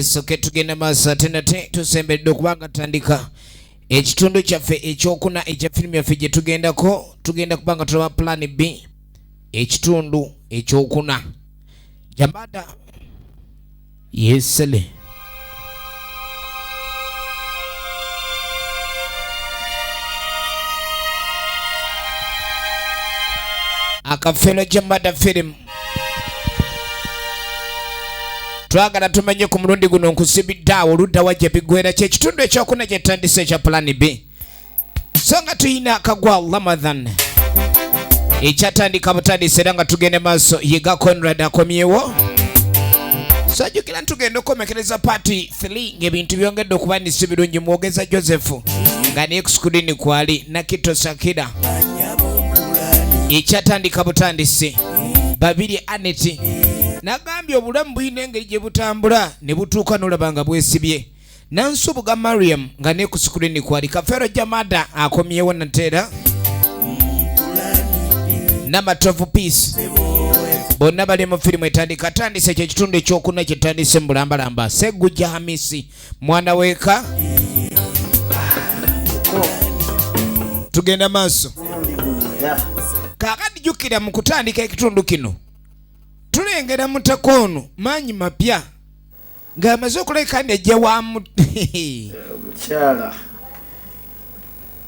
Soke tugenda masa tena tusembedde okubanga tandika ekitundu kyaffe ekyokuna ekya firimu yaffe gye tugendako tugenda kubanga tulaba plan B ekitundu ekyokuna Jamada yesele akafelo Jamada firimu twagala tumenye ku mulundi guno nkusibidde oludda wajja bigwera kyekitundu ekyokuna kyetandise ekya plan B so nga tuyina akagwa Ramadhan ekyatandika butandise era nga tugende maaso yiga Conrad akomyewo so jukira tugenda okukomekereza party 3 ng'ebintu byongedde okubanisa birungi mwogeza Joseph nga ne excluding kwali Nakito Sakira ekyatandika butandise babiri Aneti nagambye obulamu buyina engeri gye butambula ne butuuka n'olabanga bwesibye Nansubuga Mariam nga ne ku screen kwali Kafero Jamada akomyewo Natera Namatovu Peace bonna bali mu firimu etandika tandise ekitundu ekyokuna kyetandise mu bulambalamba Segujja Hamisi mwana weka tugenda maaso kakati jukira mu kutandika ekitundu kino tulengera mutakono manyi mapya ng'amaze okuleka ndejja wa mukyala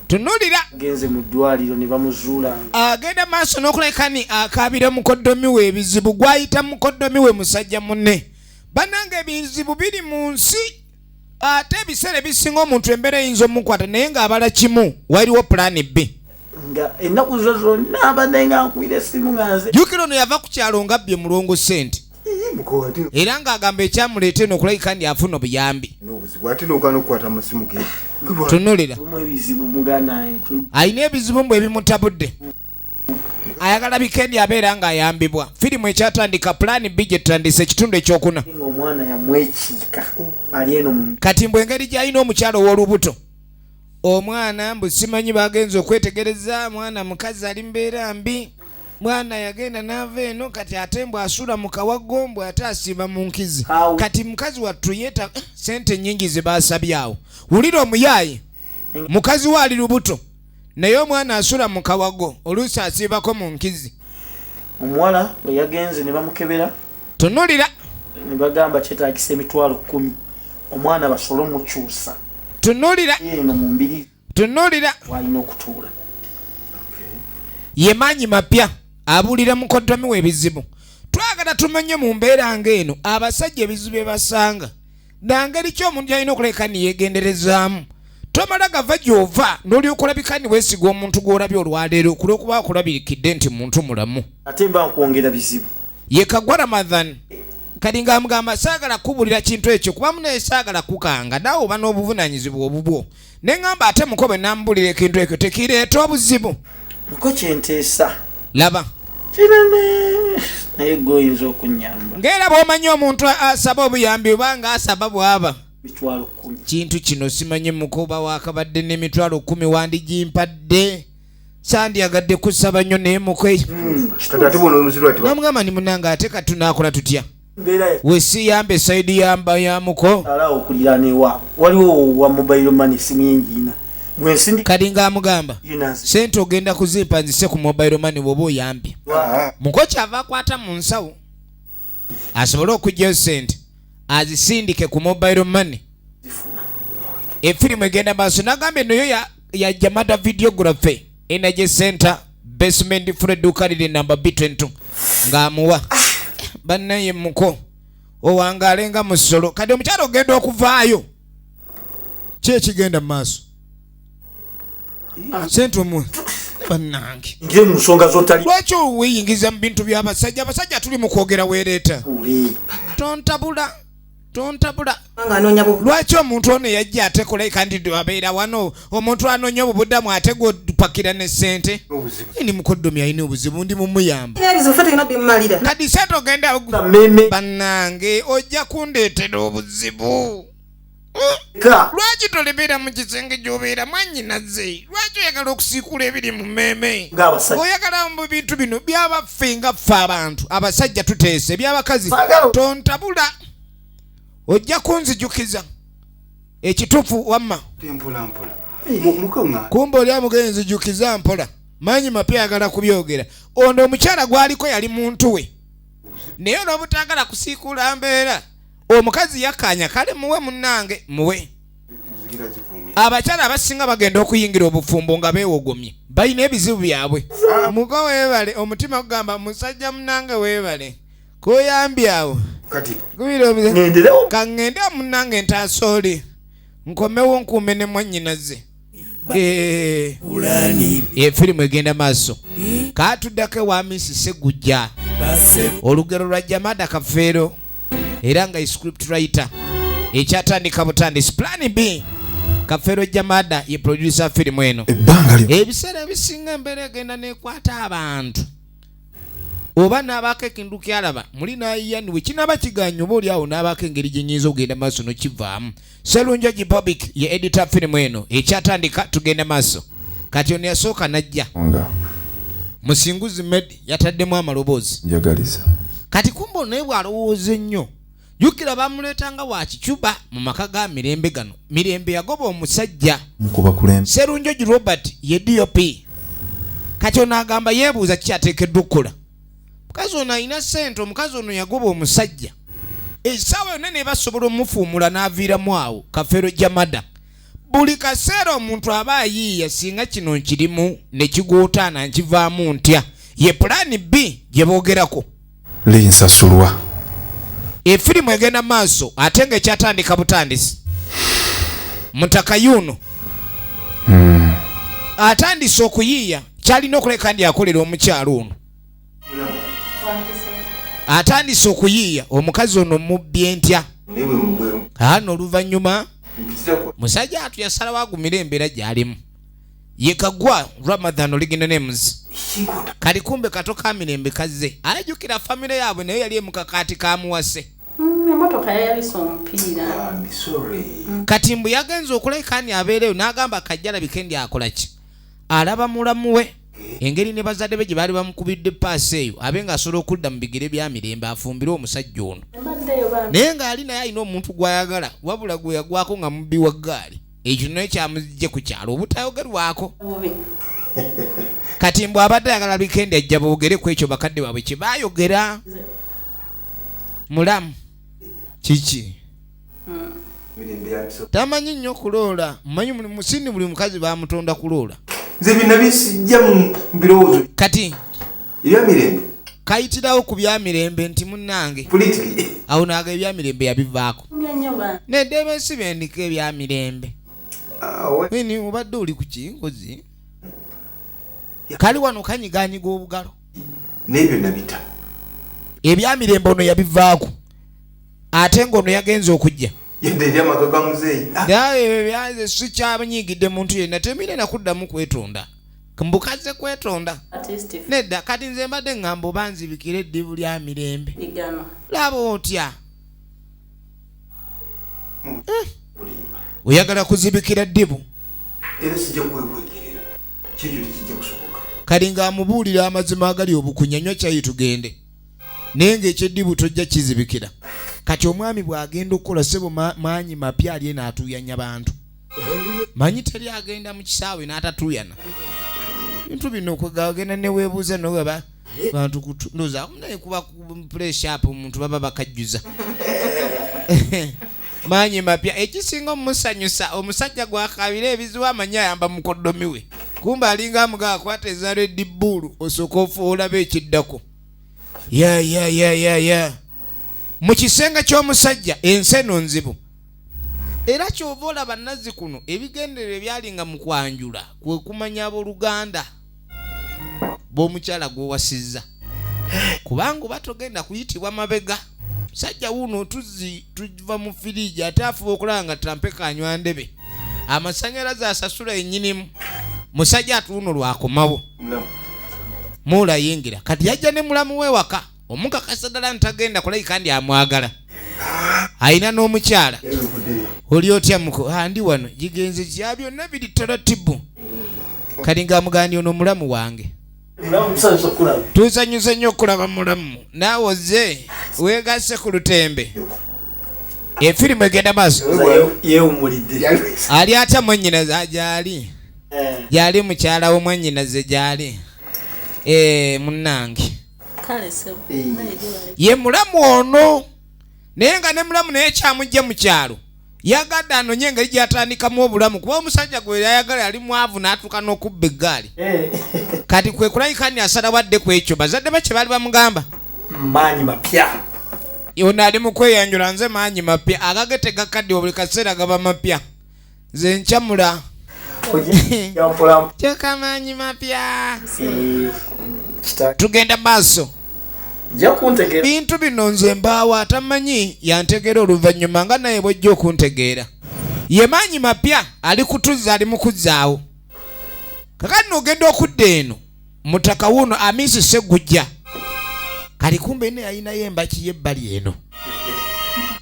tunulira genze mu ddwaliro ne bamuzuula agenda maaso n'okuleka ni akabira mukoddomi we ebizibu gwayita mukoddomi we musajja munne bananga ebizibu biri mu nsi ate ebiseera ebisinga omuntu embeera eyinza omukwata naye ng'abala kimu waliwo plan B nga ennaku zo zonna abadde nga nkuira essimu nga nze jukira ono yava ku kyalo nga bbye mulongo sente era ng'agamba ekyamuleeta eno okulabika ndi afuna obuyambi tunulira alina ebizibu mbwe ebimutabudde ayagala bikendi abeera ng'ayambibwa firimu ekyatandika plan B gye tutandise ekitundu ekyokuna omwana yamwekiika ali eno mu kati mbwe engeri gy'alina omukyalo ow'olubuto omwana mbu simanyi bagenza okwetegereza mwana mukazi ali mbeera mbi mwana yagenda n'ava eno kati ate mbw asula mu kawago mbw ate asiiba mu nkizi kati mukazi wattu yeeta sente nnyingi ze baasabye awo wulira omuyaaye mukazi we ali lubuto naye omwana asula mu kawago oluusi asiibako mu nkizi omuwala we yagenze ne bamukebera tunulira ne bagamba kyetaagisa emitwalo 10 omwana basole omukyusa tunulira eno mu mbiri tunulira walina okutuula ye maanyi mapya abuulira mukoddomi we ebizibu twagala tumenye mu mbeera ng'eno abasajja ebizibu bye basanga nangeri ki omuntu alina okuleka niyeegenderezaamu tomala gava gy'ova n'olyoka olabika ni weesiga omuntu gw'olabye olwaleero kulwokuba akulabikidde nti muntu mulamu ate mba nkwongera bizibu ye Kagwa Ramadhan kati ng'amugamba saagala kubulira kintu ekyo kuba munaye saagala kukanga naawe oba n'obuvunaanyizibwa obubwo ne ŋŋamba ate mukobe n'ambulira ekintu ekyo tekireeta obuzibu nko kyenteesa laba kinene naye goyinza okunyamba ng'era bw'omanyi omuntu asaba obuyambi obanga asaba bw'aba mitwalo 10 kintu kino simanyi mukoba wakabadde n'emitwalo 10 wandigimpadde sandyagadde kusaba nnyo naye mukwe namugamba ni munanga ate katunaakola tutya wesiyamba esaidi yamba yamuko alawo okuliraana ewaabwe waliwo wa mobile money simu yenjiina bwensindi kati ng'amugamba sente ogenda kuzimpanzise ku mobile money bw'oba oyambye muko kyava akwata mu nsawo asobole okugyayo sente azisindike ku mobile money efirimu egenda maaso nagamba eno yo ya Jamada Videography Energy Center basement for edduuka liri namba B22 ng'amuwa bannaye muko owangalenga mu ssolo kati omukyalo ogenda okuvaayo ki ekigenda mu maaso sente omu bannange ngire mu nsonga z'otali lwaki weeyingiza mu bintu by'abasajja abasajja tuli mu kwogera weereeta tontabula lwaki omuntu ono yajja ate kuleka ndi abeera wano omuntu anoonya obubuddamu ate gwopakira ne ssente ni mukoddomi alina obuzibu ndi mumuyamba kati sente ogenda bannange ojja kundeetera obuzibu lwaki tolebeera mu kisenge gy'obeera mwannyinaze lwaki oyagala okusiikula ebiri mu mmeeme oyagala mu bintu bino byabaffe nga ffe abantu abasajja tuteese byabakazi tontabula ojja kunzijukiza ekituufu wamma tempola mukama kumba oli amugenzi jukiza mpola manyi mapya agala kubyogera ono omukyala gwaliko yali muntu we naye n'obutagala kusiikula mbeera omukazi yakanya kale muwe munnange muwe abakyala abasinga bagenda okuyingira obufumbo nga beewogomye balina ebizibu byabwe mugo weebale omutima gugamba musajja munnange weebale kuyambye awo kati kaŋŋende munnange ntaasooli nkomewo nkuume ne mwannyinaze efirimu egenda maaso kaatuddako ewa Miss Segujja olugero lwa Jamada Kafeero era nga script writer ekyatandika butandisi Plan B Kafeero Jamada ye producer firimu eno ebiseera ebisinga embeera egenda nekwata abantu oba n'abaako ekintu kyalaba muli n'ayiyaniwe kinaba kiganya oba oli awo n'abaako engeri gyenyinza okugenda maaso nokivaamu Sserunjo Gipublic ye editor firimu eno ekyatandika tugenda maaso kati ono yasooka najja Musinguzi Med yataddemu amaloboozi kati kumba naye bw'alowooza ennyo jjukira bamuleetanga wa kicuba mu maka ga Mirembe gano Mirembe yagoba omusajja Sserunjo Robert ye DOP kati ono agamba yeebuuza kyateekeddwa okukola mukazi ono alina ssente omukazi ono yagoba omusajja essaawa yonna ne basobola omufuumula n'aviiramu awo Kafeero Jamada buli kaseera omuntu aba ayiiya singa kino nkirimu ne kiguutaana nkivaamu ntya ye Plan B gye boogerako linsasulwa efirimu egenda maaso ate nga ekyatandika butandisi Mutaka yuno atandise okuyiiya kyalina okuleka ndi akolera omukyalo ono atandise okuyiiya omukazi ono mubbye ntya ano oluvannyuma musajja atu yasalawo agumira embeera gy'alimu ye Kagwa Ramadhan Original Names kali kumbe kato ka Mirembe kazze alajjukira famire yaabwe naye yali emukakaati kamuwase emotoka yayabisa omupiira kati mbu yagenza okulekani abeereyo n'agamba kajjala bikendi akola ki alaba mulamu we engeri ne bazadde be gye baali bamukubidde paasi eyo abe ng'asobola okudda mu bigere bya Mirembe afumbire omusajja ono naye ng'ali naye alina omuntu gw'ayagala wabula gwe yagwako nga mubbi wa ggaali ekyo naye kyamuzijje ku kyalo obutayogerwako kati mbw abadde ayagala bikendi ajja boogere ku ekyo bakadde baabwe kye baayogera mulamu kiki tamanyi nnyo kuloola mmanyi musini buli mukazi bamutonda kuloola nze bina bisijja mu birowoozo kati ebya Mirembe kayitirawo ku bya Mirembe nti munnange politically awo naaga ebya Mirembe yabivaako neddebe si bendika ebya Mirembe ini obadde oli ku kingozi kali wano kanyiganyiga obugalo n'ebyo nabita ebya Mirembe ono yabivaako ate ng'ono yagenza okujja yadde amaka ga muzeeyi dawe byaze si kyabanyigidde muntu yenna temine nakuddamu kwetonda mbukaze kwetonda nedda kati nze mbadde ngamba banzibikira eddibu lya Mirembe laba otya oyagala kuzibikira ddibu era sijja kwekwegerera kikyo tekijja kusoboka kali ng'amubuulira amazima agali obukunya nnyo kyayi tugende naye ng'ekyeddibu tojja kizibikira kati omwami bw'agenda okukola ssebo maanyi mapya ali n'atuuyanya bantu manyi teri agenda mu kisaawe n'atatuuyana bintu bino okwegagenda neweebuuza noweba bantu kutunduza naye kuba pressure omuntu baba bakajjuza maanyi mapya ekisinga omusanyusa omusajja gwakabira ebizibu amanyi ayamba mukoddomi we kumba alinga amuga akwata ezaalo eddibbulu osooka ofuulaba ekiddako ya mu kisenga ky'omusajja enseno nzibu era kyova olaba Nazzikuno ebigendere byalinga mu kwanjula kwe kumanya abooluganda b'omukyala gw'owasizza kubanga batogenda kuyitibwa mabega musajja wuno tuva mu firiji ate afuba okulaba nga trampeka anywa ndebe amasannyalaze asasula ennyinimu musajja atuuno lwakomawo muula yingira kati yajja ne mulamu we waka omukakasa ddala ntagenda kulayika ndi amwagala ayina n'omukyala oli otya muko ndi wano gigenze kya byonna biri taratibu kali ng'amugandi ono mulamu wange tusanyusa nnyo okulaba mulamu naawe ozze weegasse ku lutembe Efirimu egenda maaso. Yeewumulidde. Ali atya mwannyinaze ajali. Yali mukyala wo mwannyinaze gyali. Munnange. Kale sebo. Ye mulamu ono. Naye nga ne mulamu naye kyamujja mu kyalo. Yagadde anonye engeri gy'atandikamu obulamu kuba omusajja gwe yayagala yali mwavu n'atuuka n'okubba eggaali. Kati kwe kulayikani asala wadde ku ekyo bazadde be kye baali bamugamba. Maanyi mapya. Ono ali mu kweyanjula nze maanyi mapya agage tegakaddiwa buli kaseera gaba mapya. Nze nkyamula. Kyokka maanyi mapya. Tugenda maaso. Bintu bino nze mbaawo atamanyi yantegeera oluvannyuma nga naye bw'ojja okuntegeera. Ye maanyi mapya ali kutuzza ali mu kuzzaawo. Kakati n'ogenda okudda eno mutaka wuno Amisi Sseggujja. Kali kumbe ne ayinayo embaki y'ebbali eno.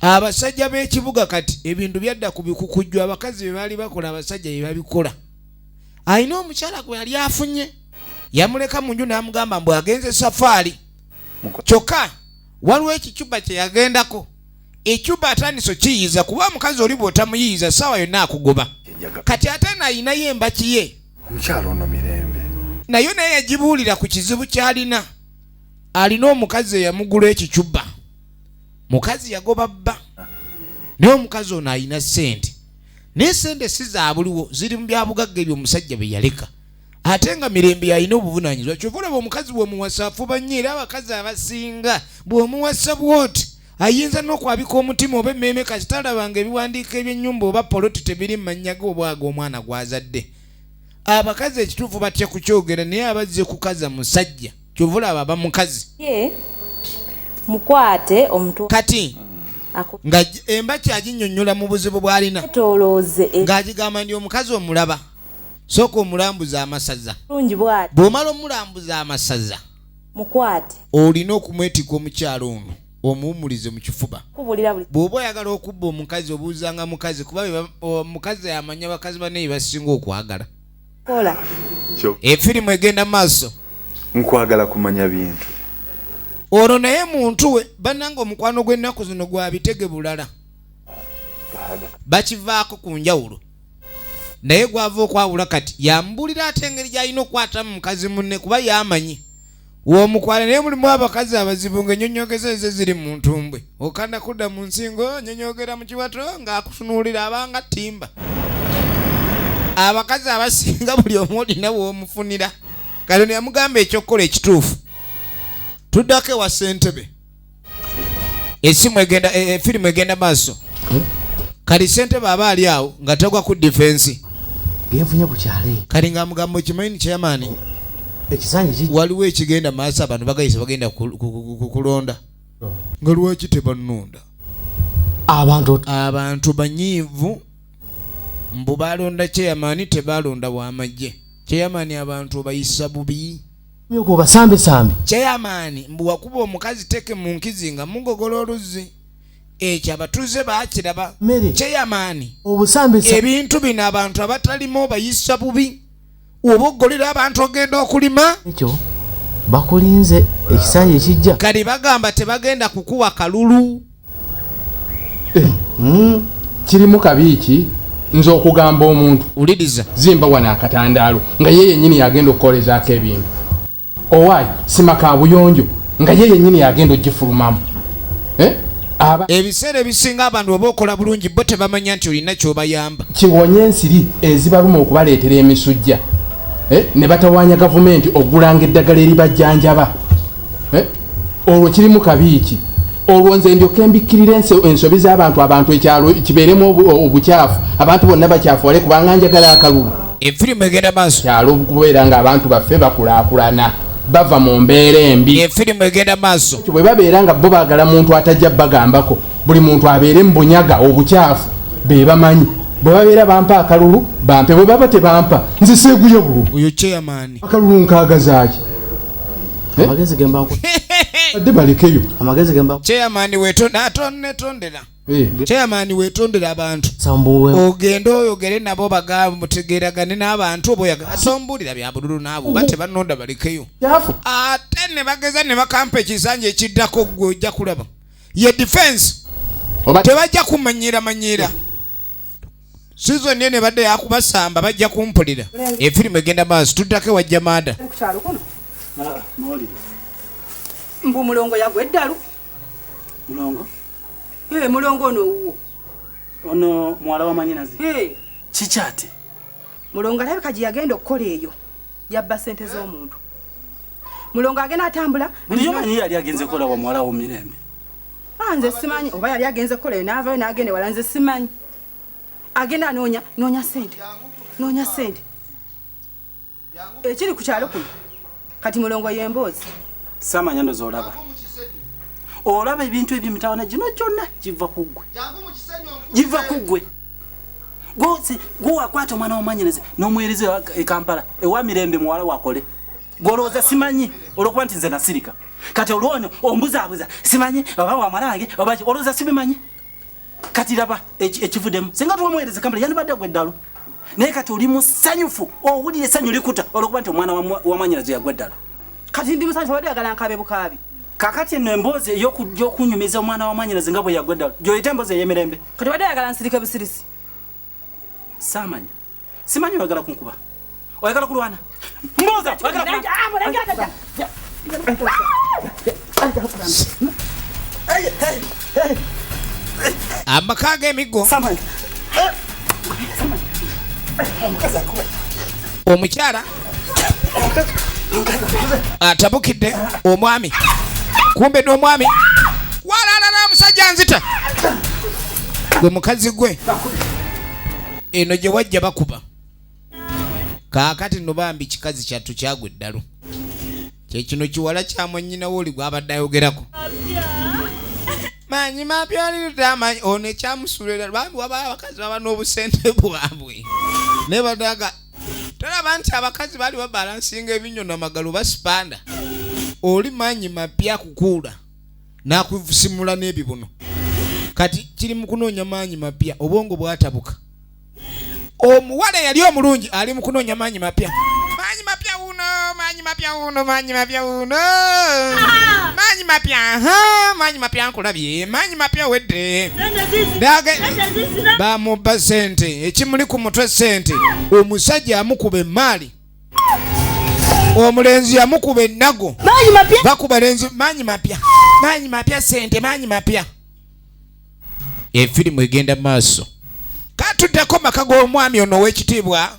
Abasajja b'ekibuga kati ebintu byadda ku bikukujju abakazi be baali bakola abasajja be babikola. Ayina omukyala gwe yali afunye. Yamuleka mu nju n'amugamba mbu agenze safaari. Kyokka waliwo ekicuba kye yagendako. Ekyuba ataniso kiyiza kuba omukazi oli bw'otamuyiyiza ssaawa yonna akugoba. Kati ate n'ayinayo embaki ye. Omukyala ono mirembe. Naye naye yagibuulira ku kizibu ky'alina. Alina omukazi eyamugula ekicuba. Mukazi yagoba bba. Naye omukazi ono alina ssente. Naye ssente si za buliwo ziri mu byabugagga ebyo omusajja bye yaleka. Ate nga mirembe yalina obuvunaanyizibwa. Kyova olaba omukazi bw'omuwasa afuba nnyo era abakazi abasinga bw'omuwasa bw'oti ayinza n'okwabika omutima oba emmeeme kasita alabanga ebiwandiiko eby'ennyumba oba poloti tebiri mu mannya ge obwaga omwana gw'azadde. Abakazi ekituufu batya kukyogera naye abazze kukaza musajja. Kyova olaba bamukazi. Mukwate omuntu kati nga embaki aginnyonnyola mu buzibu bw'alina ng'agigamba ndi omukazi omulaba sooka omulambuza amasaza. Bw'omala omulambuza amasaza mukwate olina okumwetika omukyalo ono omuwumulize mu kifuba. Bw'oba oyagala okubba omukazi obuuzanga mukazi kuba omukazi amanya bakazi banne basinga okwagala. Efirimu egenda maaso. Nkwagala kumanya bintu. Ono naye muntu we bannanga omukwano gw'ennaku zino gwabitege bulala. Bakivaako ku njawulo. Naye gwava okwawula kati yambulira ate engeri gy'alina okwatamu mukazi munne kuba yamanyi. W'omukwala naye mulimu abakazi abazibu ng'ennyonnyogeza ezo ziri mu ntumbwe. Okanda kudda mu nsingo nnyonnyogera mu kiwato ng'akutunuulira abanga ttimba. Abakazi abasinga buli omu olina w'omufunira. Kale yamugamba ekyokkola ekituufu. Tuddako ewa ssentebe. Efirimu egenda maaso. Kali ssentebe aba ali awo nga tagwa ku difensi. Yenfunye ku kyale. Kali ng'amugambo kimanyi chairman. Ekisanje ki? Waliwo ekigenda maaso abantu bagayise bagenda kulonda. Nga lwaki tebannonda? Abantu banyiivu mbu balonda chairman tebalonda w'amagye. Chairman abantu bayisa bubi. Myoko basambe sambe. Chairman mbu wakuba omukazi teke mu nkizinga mugogola oluzzi. Ekyo abatuze baakiraba. Chairman obusambe sambe. Ebintu bino abantu abatalimo bayisa bubi. Oba oggolera abantu ogenda okulima. Ekyo bakulinze ekisanje ekijja. Kali bagamba tebagenda kukuwa kalulu. Kirimu kabiiki nze okugamba omuntu uliriza zimba wana akatandaalo nga ye yennyini yagenda okukolezaako ebintu. Owaayi sima ka buyonjo nga ye yennyini yagenda ogifulumamu. Ebiseera ebisinga abantu oba okola bulungi bo tebamanya nti olina ky'obayamba. Kiwonye ensiri ezibaluma okubaleetera emisujja. Ne batawaanya gavumenti ogulanga eddagala eribajjanjaba. Olwo kirimu kabiiki. Olwo nze ndyoke mbikkirira ensobi z'abantu ekyalo kibeeremu obukyafu abantu bonna bakyafuwale kubanga njagala akalulu. Efirimu egenda maaso. Kyalo kubeera ng'abantu baffe bakulaakulana bava mu mbeera embi. Efirimu egenda maaso. Bwe babeera nga bo baagala muntu atajja bagambako buli muntu abeere mu bunyaga obukyafu be bamanyi. Bwe babeera bampa akalulu bampe bwe baba tebampa nze seeguye bulu. Oyo chairman. Akalulu nkaagazaaki. Amagezi gemba nku. Adde balekeyo. Amagezi gemba. Chairman weetondera. Chairman weetondera abantu. Sambuwe. Ogenda oyogere nabo bagamba mutegeeragane n'abantu oboyaga. Asombulira bya bululu nabo bate bannonda balekeyo. Yafu. Ate ne bageza ne bakampa ekisanje ekiddako gwe ojja kulaba. Ye defense. tebajja kumanyira season nene badde yakubasamba bajja kumpulira efirimu egenda maaso tuddako wajja maada mbu mulongo yagwe eddalu mulongo mulongo ono wuwo ono muwala wa manyinazi kikyate mulongo alabika gye yagenda okukola eyo yabba ssente z'omuntu mulongo agenda atambula buliyo manyi yali agenze kola wa muwala wo Mirembe nze simanyi oba yali agenze kola eyo n'avaayo n'agenda wala nze simanyi agenda noonya ssente ekiri ku kyalo kuno kati mulongo yemboozi samanya ndoza olaba ebintu eby'emitawana gino gyonna giva kuggwe gwewakwata omwana womanyinaze n'omuweereza e Kampala ewa Mirembe muwala wakole golowooza simanyi olwokuba nti nze nasirika kati olwono ombuzaabuza simanyi oba wamalange oba olowooza sibimanyi kati raba ekivuddemu singa tuwamuweereza Kampala yandibadde gwe eddalu naye kati oli musanyufu owulira essanyu likuta olwokuba nti omwana wamanyinaze yagwe eddalu kati ndi musanyufu abadde yagala nkabe bukaabi kakati eno emboozi ey'okunyumiza omwana wamanyinaze nga bwe yagwe eddalu gy'oyita emboozi ey'emirembe kati badde yagala nsirike busirisi saamanya simanyi oyagala kunkuba oyagala kulwana mbuuza amaka g'emiggo omukyala atabukidde omwami kumbe n'omwami walaalala omusajja nzita gwe mukazi gwe eno gye wajja bakuba kaakati no bambi kikazi kyattu kyagwa eddalu kyekino kiwala kya mwannyinawo oli gwabadde ayogerako manyi mapya olirutamanyi ono ekyamusuulira bambi waba abakazi baba n'obusente bwabwe naye badaga tolaba nti abakazi baali babalansinga ebinyonyo amagalo basipanda oli manyi mapya kukuula n'akusimula n'ebibuno kati kiri mu kunoonya manyi mapya obwongo bwatabuka omuwala yali omulungi ali mu kunoonya manyi mapya manyi mapya nkulabye manyi mapya wedde bamubba sente ekimuli ku mutwe sente omusajja amukuba emaali omulenzi yamukuba ennago bakuba lenzi manyi mapya sente manyi mapya efirimu egenda maaso katuddeko maka g'omwami ono ow'ekitiibwa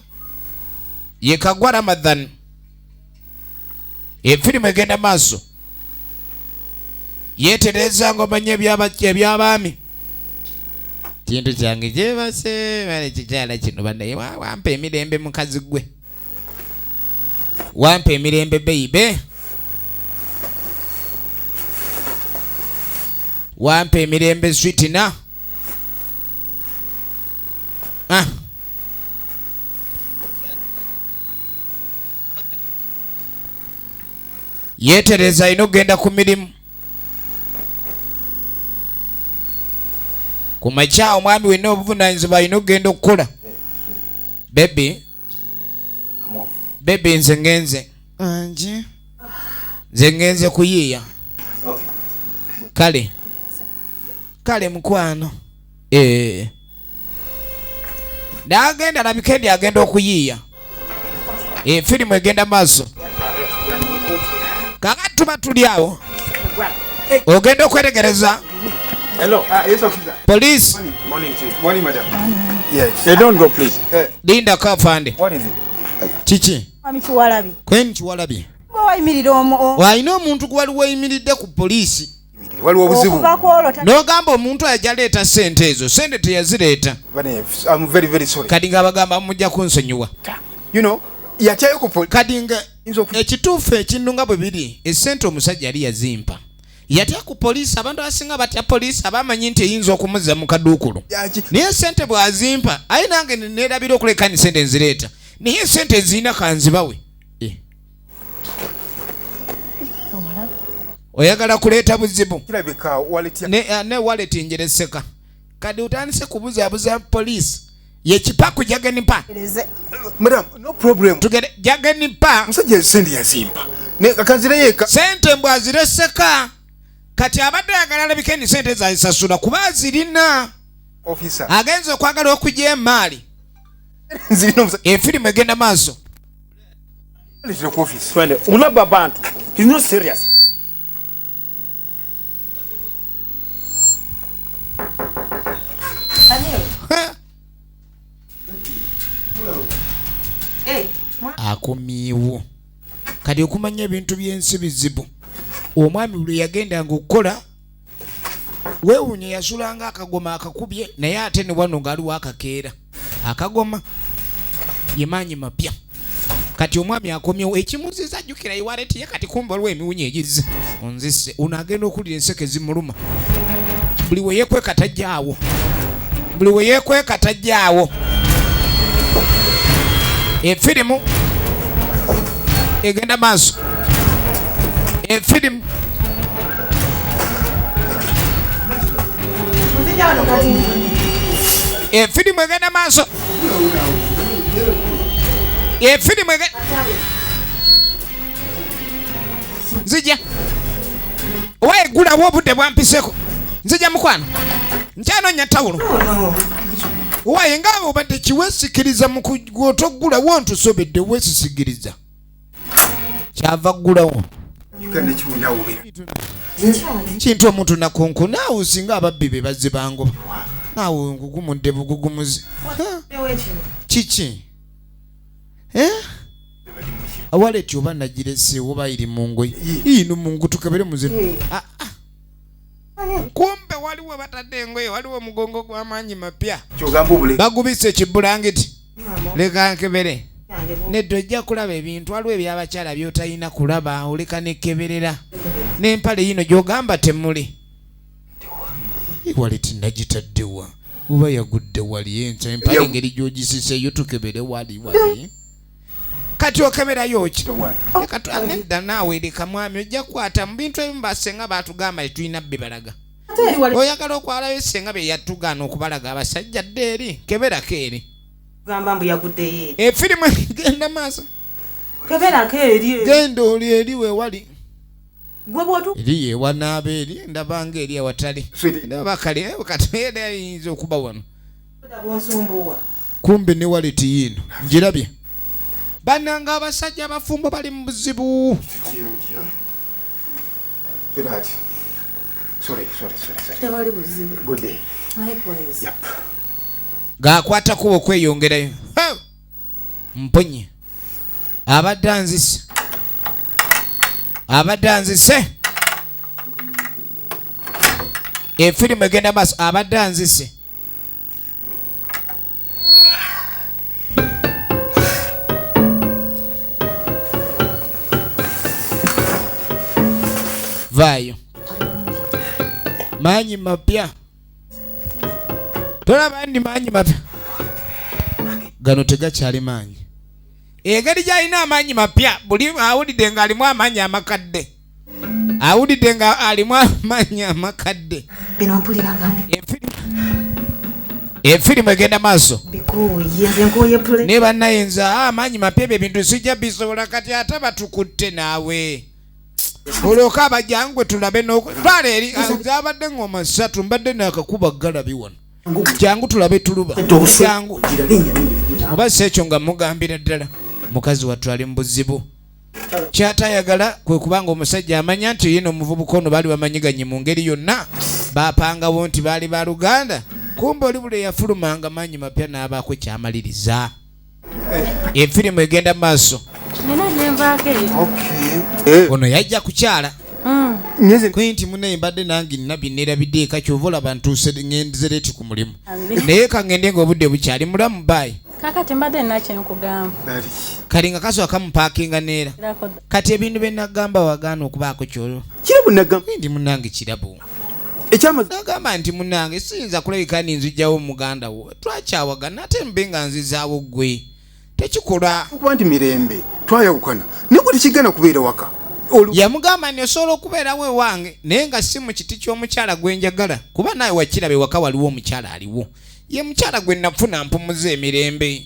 ye Kagwa Ramadhan efirimu egenda maaso yeetereza ng'omanye eby'abaami kintu kyange kyebase bale kikyala kino bannaye wampa emirembe mukazi gwe wampa emirembe beibe wampa emirembe switina yeetereza ino genda ku mirimu ku makya omwami wenna obuvunaanyizibwa alina okugenda okukola bebi nze ngenze kuyiiya kale mukwano n'agenda labikendi agenda okuyiiya efirimu egenda maaso kakati tuba tuli awo ogenda okwetegereza police Morning, madam. Yes. They don't go, please. Linda Kafande. What is it? Chichi. Amichuwalabi. Kweni chiwalabi. Wayimirira omu. Waina omuntu gwali wayimiridde ku poliisi. Waliwo obuzibu. N'ogamba omuntu ajaleeta ssente ezo, ssente teyazireeta. I'm very, very sorry. Kadi nga bagamba mujja kunsonyiwa. You know, yatyayo ku poliisi. Kadi nga ekituufu ekintu nga bwe biri, essente omusajja yali yazimpa. Yatya ku poliisi, abantu abasinga batya poliisi abamanyi nti eyinza okumuzza mu kaduukulu. Naye ssente bw'azimpa, ayi nange neerabira okuleka ni ssente nzireeta. Naye ssente zirina kanzibawe. Oyagala kuleeta buzibu. Kirabika wallet ne wallet njereseka. Kadi utandise kubuzaabuza poliisi. Ye kipaku jagenipa. Madam, no problem. Tugere jagenipa. Musajja sente yazimpa. Ne kanzire yeka. Sente mbwazireseka. kati abadde ayagala alabika eni sente zazisasula kuba azirina agenza okwagala okujja emaali efirimu egenda maaso. Unaba abantu. He's not serious. Akomyewo kati okumanya ebintu by'ensi bizibu. Omwami buli yagendanga okukola weewuunye yasulanga akagoma akakubye naye ate ne wano ng'aliwo akakeera akagoma ye maanyi mapya. Kati omwami akomyewo ekimuziza ajjukira iwaleti ye kati kumba olwo emiwunye egize onzise unaagenda okulira enseke zimuluma buli we yeekweka tajjaawo buli we yeekweka tajjaawo. Efirimu egenda maaso. Efirimu efirimu egenda maaso. Efirimu egenda nzija waegulawo obudde bwampiseko nzija mukwano nkyanoonya tawulo waye nga obadde kiweesikiriza mu kugotogulawo ntusobedde weesisigiriza kyava ggulawo kintu omuntu nakonko naawe singa ababbi be bazze bangoba naawe ngugumudde bugugumuzi kiki awaleti oba nagirese oba iri mungoye ino mungu tukebere muzino kumbe waliwo batadde engoye waliwo mugongo gw'amaanyi mapya bagubise ekibulangiti leka nkebere nedda ojja kulaba ebintu waliwo ebyabakyala by'otalina kulaba oleka nekeberera n'empale yino gy'ogamba temuli waleti nagitaddewa oba yagudde wali ensa empale engeri gy'ogisiseeyo tukebere wali kati okeberayo ki nedda naawe ereka mwami ojja kukwata mu bintu ebimu basenga baatugamba tetulina bbe balaga oyagala okwalayo senga be yatugaana okubalaga abasajja dde eri keberako eri efirimu genda maaso genda oli eri weewali eri yewanaaba eri ndabanga eri awatali ndabakali kati ayinza okuba wano kumbe ne waleti yino ngirabye bananga abasajja abafumbo bali mu buzibu. Gakwata kubo kweyongerayo mponye abadde anzise efirimu egenda maaso abadde anzise. Vayo maanyi mapya tolaba ndi maanyi mapya gano tegakyali maanyi engeri gyalina amaanyi mapya buli awulidde nga alimu amaanyi amakadde awulidde nga alimu amaanyi amakadde bino mpuliranga efirimu egenda maaso ne bannayinza amaanyi mapya ebyo ebintu sijja bisobola kati ate batukutte naawe olwoka abajangwe tulabe n'okwala eri abadde ngoma 3 mbadde n'akakuba galabi wano jangu tulabe tuluba jangu oba si ekyo nga mugambira ddala mukazi wattu ali mu buzibu kyatayagala kwe kubanga omusajja amanya nti yino omuvubuka ono baali bamanyiganye mu ngeri yonna bapangawo nti baali ba Luganda kumbe oli buli yafulumanga maanyi mapya n'abaako kyamaliriza. Efirimu egenda maaso. Ono yajja kukyala kwenti munaye mbadde nange nabbi nerabidde eka kyova olaba ntuuse ngendezereti ku mulimu naye kangende ng'obudde bukyali mulamu baayi kakati mbadde nakyenkugamba kali nga kaso akamupakinga neera kati ebintu bye nagamba wagaana okubaako kyolo kirabu nagamba ndi munange kirabu nagamba nti munange siyinza kulabika ninzijjawo muganda wo twakyawagana ate mbe nga nzizaawo ggwe tekikola kuba nti mirembe twayawukana nibwe tekigana kubeera waka yamugamba nti osobola okubeera we wange naye nga si mu kiti ky'omukyala gwe njagala kuba nawe wakirabe waka waliwo omukyala aliwo ye mukyala gwe nafuna mpumuza emirembe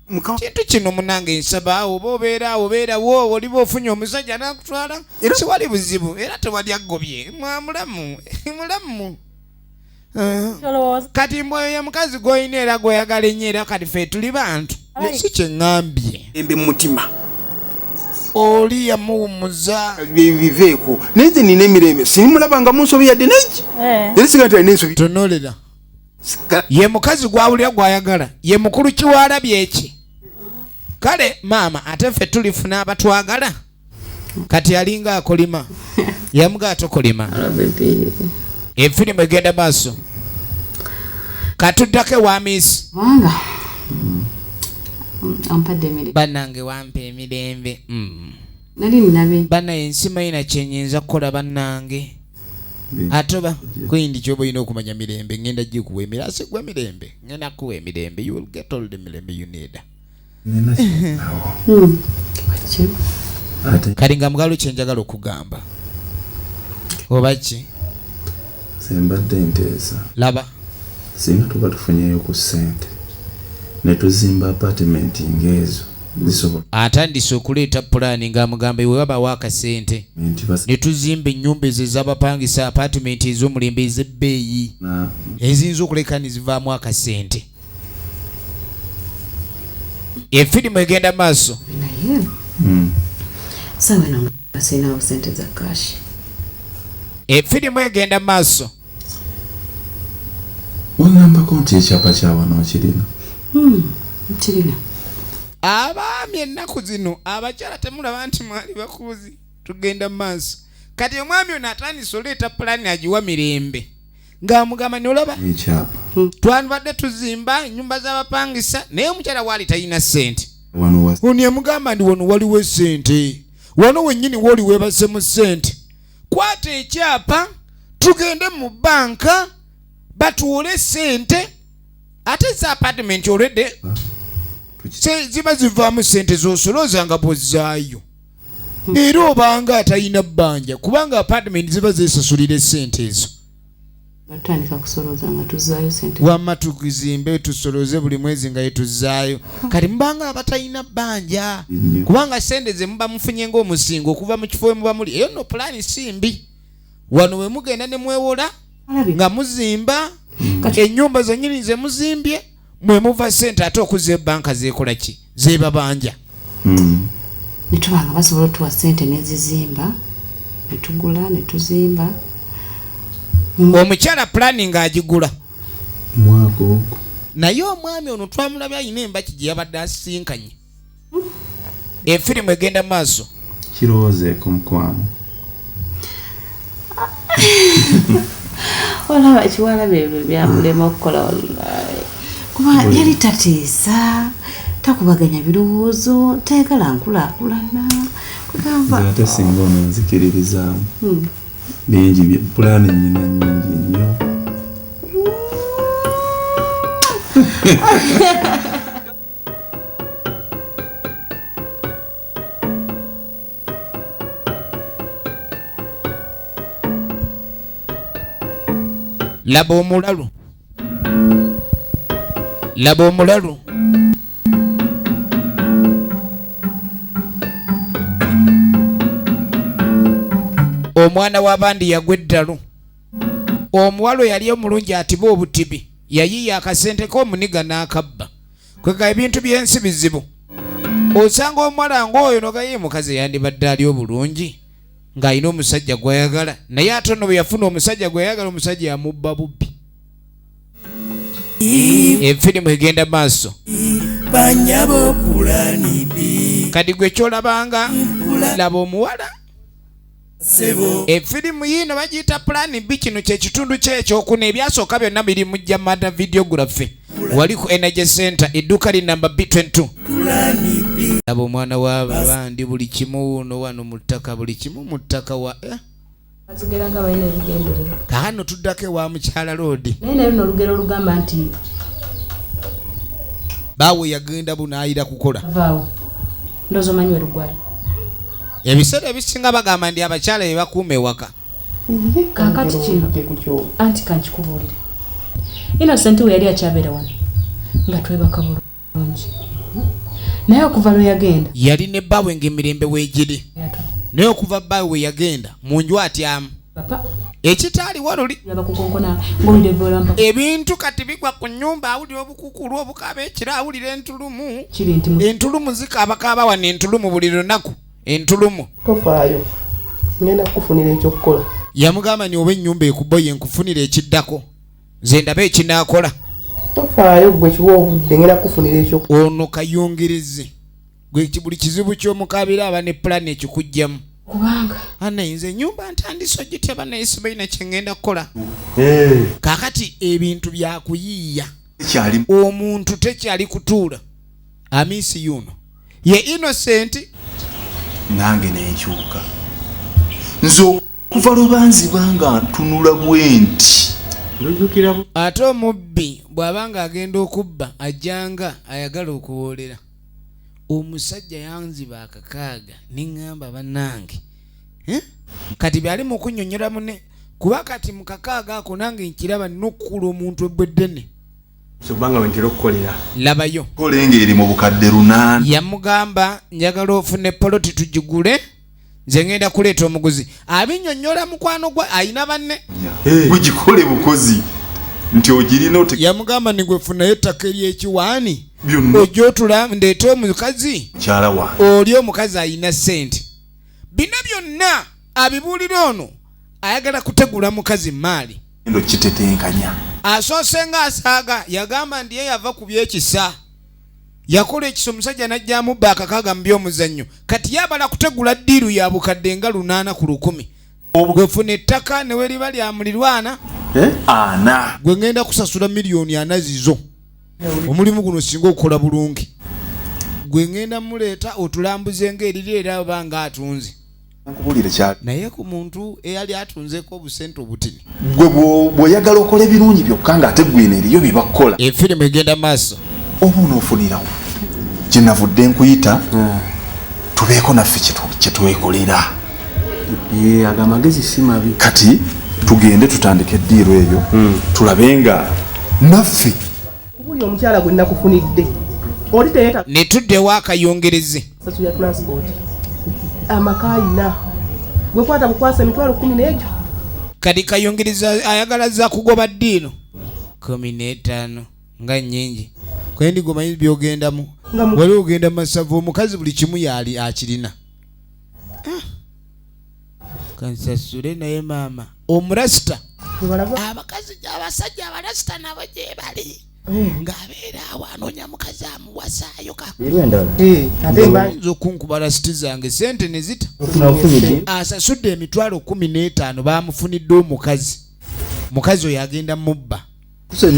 kintu kino munange nsaba oba obeera wo oliba ofunye omusajja nakutwala siwali buzibu era tewali aggobye mulamu kati mwoyo ya mukazi gw'olina era gw'oyagala ennyo era kati ffe tuli bantu si kye ŋŋambye embi mu mutima oli yamuwumuza biveeko naye nze nina emirembe sinimulaba nga munsobi yadde neki era siga nti alina ensobi tonolera ye mukazi gwawulira gwayagala ye mukulu kiwalabye eki kale maama ate ffe tulifuna abatwagala kati alinga akolima yamuga atokolima efirimu egenda maaso katuddako ewa miisi bannange wampa emirembe bannaye ensima yina kyenyinza kukola bannange atoba kuyindi kyoba olina okumanya mirembe ngenda gikuwa emirase gwa mirembe ngenda kuwa emirembe you will get all the mirembe you need kali nga mugalo kyenjagala okugamba oba ki sembadde nteesa laba singa tuba tufunyeyo ku ssente ne tuzimba apartment ng'ezo zisobola atandise okuleeta pulaani ng'amugamba iwe wabawo akasente ne tuzimba ennyumba ezo ez'abapangisa apartment ez'omulembe ez'ebbeeyi eziyinza okuleka ne zivaamu akasente efirimu egenda maaso efirimu egenda maaso wangambako nti ekyapa kyawano kirina kirina abaami ennaku zino abakyala temulaba nti mwali bakuzi tugenda maaso kati omwami ono atandise oleeta pulaani agiwa mirembe ng'amugamba nolaba ekyapa twandibadde tuzimba ennyumba z'abapangisa naye omukyala waali talina ssente ono yamugamba ndi wano waliwo essente wano wennyini wooli weebasemu ssente kwata ekyapa tugende mu banka batuwole ssente ate za apartment olwedde ziba zivaamu ssente z'osolooza nga bw'ozzaayo era obanga atalina bbanja kubanga apartment ziba zeesasulira essente ezo batandika kusolooza nga tuzzaayo ssente wamma tugizimbe tusoloze buli mwezi nga yetuzzaayo kati mubanga abatalina bbanja kubanga ssente ze muba mufunye ng'omusingo okuva mu kifo we muba muli eyo no pulaani simbi wano we mugenda ne mwewola nga muzimba ennyumba zennyini ze muzimbye mwe muva ssente ate okuza ebbanka zeekola ki zeebabanja ne tuba nga basobola otuwa ssente nezizimba ne tugula ne tuzimba omukyala pulaani ng'agigula mwaka ogwo naye omwami ono twamulabye ayina embaki gye yabadde asisinkanye efirimu egenda maaso kirowoozeeko mukwano olaba kiwalabe ebyo byamulema okukola wallahi kuba yali tateesa takubaganya birowoozo tayagala nkulaakulana kugamba ate singa ono nzikiririzaamu bingi pulaani nyina nyingi nnyo laba omulalu laba omulalu omwana w'abandi yagwa eddalu omuwala yali omulungi atiba obutibi yayiya akasente k'omuniga n'akabba kwega ebintu by'ensi bizibu osanga omuwala ng'oyo nogaye mukazi yandibadde ali obulungi ng'alina omusajja gw'ayagala naye ate ono bwe yafuna omusajja gw'ayagala omusajja yamubba bubbi efirimu egenda maaso kati gwe kyolabanga laba omuwala efirimu yino bagiyita pulaani B kino kyekitundu kyekyokuna ebyasooka byonna biri mu Jamada Videography wali ku Energy Center edduuka li namba B22 laba omwana w'abandi buli kimu wuno wano mu ttaka buli kimu mu ttaka wa bazigeranga balina ebigendererwa kaano tuddako ewa mukyala loodi naye naye luno olugero olugamba nti baawe yagenda bunaayira kukola avaawo ndoozi omanyi we lugwali ebiseera ebisinga bagamba ndi abakyala be bakuuma ewaka kakati kino anti kankikubuulire Innocent we yali akyabeera wano nga twebaka bulungi naye okuva lwe yagenda yali ne bbawe ng'emirembe weegiri naye okuva bbawe we yagenda mu nju atyamu ekitaali waluli ebintu kati bigwa ku nnyumba awulira obukukulu obukaba ekiro awulira entulumu zikaabakaaba wano entulumu buli lunaku entulumu tofaayo ngenda kukufunira ekyokukola yamugamba ni oba ennyumba ekubbo yenkufunira ekiddako nze ndabe ekinaakola tofaayo gwe kiwa obudde ngenda kukufunira ekyokukola ono kayungereze gwe buli kizibu ky'omukaabira aba ne pulani ekikugjamu kubanga anayinza ennyumba ntandise ogitya banayise balina kye ngenda kukola kaakati ebintu byakuyiiya omuntu tekyali kutuula amiisi yuno ye innocent nange nenkyuka nze okuva lubanziba nga ntunula bwe nti ate omubbi bw'abanga agenda okubba ajjanga ayagala okuwoolera omusajja yanziba akakaaga niŋŋamba bannange kati byali mu kunnyonnyola mune kuba kati mu kakaaga ako nange nkiraba nina okukula omuntu ebbweddene sobanga wentera okukolera labayo kolenga eri mu bukadde 8 yamugamba njagala ofune poloti tugigule nze ngenda kuleeta omuguzi abinnyonnyola mukwano gwe ayina banne gugikole bukozi nti ogirina yamugamba nigwefunayo ettaka ery'ekiwaani ojja otula ndeete omukazi kyala wa oli omukazi ayina ssente bino byonna abibuulira ono ayagala kutegula mukazi maali endo kitetenkanya asoose ng'asaaga yagamba ndiye yava ku byekisa yakola ekisa omusajja najja amubba akakaaga mu by'omuzannyo kati yabala kutegula ddiiru ya bukadde nga 800 ku 100 gwefuna ettaka ne we liba lya mulirwana ana gwe ngenda kusasula miliyoni 4 zizo omulimu guno singa okukola bulungi gwe ngenda muleeta otulambuze ng'eriri era obanga atunze naye ku muntu eyali atunzeko obusente obutini gwe bw'oyagala okola ebirungi byokka ng'ate gwena eriyo bye bakola efirimu egenda maaso oba onoofunirawo kye navudde nkuyita tubeeko naffe kye twekolera ago amagezi si mabi kati tugende tutandike eddiiro eyo tulabe nga naffe buli omukyala gwe nakufunidde oli teyeeta ne tuddewo akayongereze sasu ya transport amaka ayina gwe kwata bukwasa emitwalo 10 n'egyo kati kayongereza ayagala za kugoba ddiino 15 nga nnyingi kwendi gomanyi byogendamu wali ogenda masavu omukazi buli kimu yali akirina kansasule naye maama omurasita abakazi abasajja abarasita nabo gye bali ng'abeera awo anoonya mukazi amuwasaayo okunkuba lasiti zange sente ne zita asasudde emitwalo 15 bamufunidde omukazi oyo agenda mubba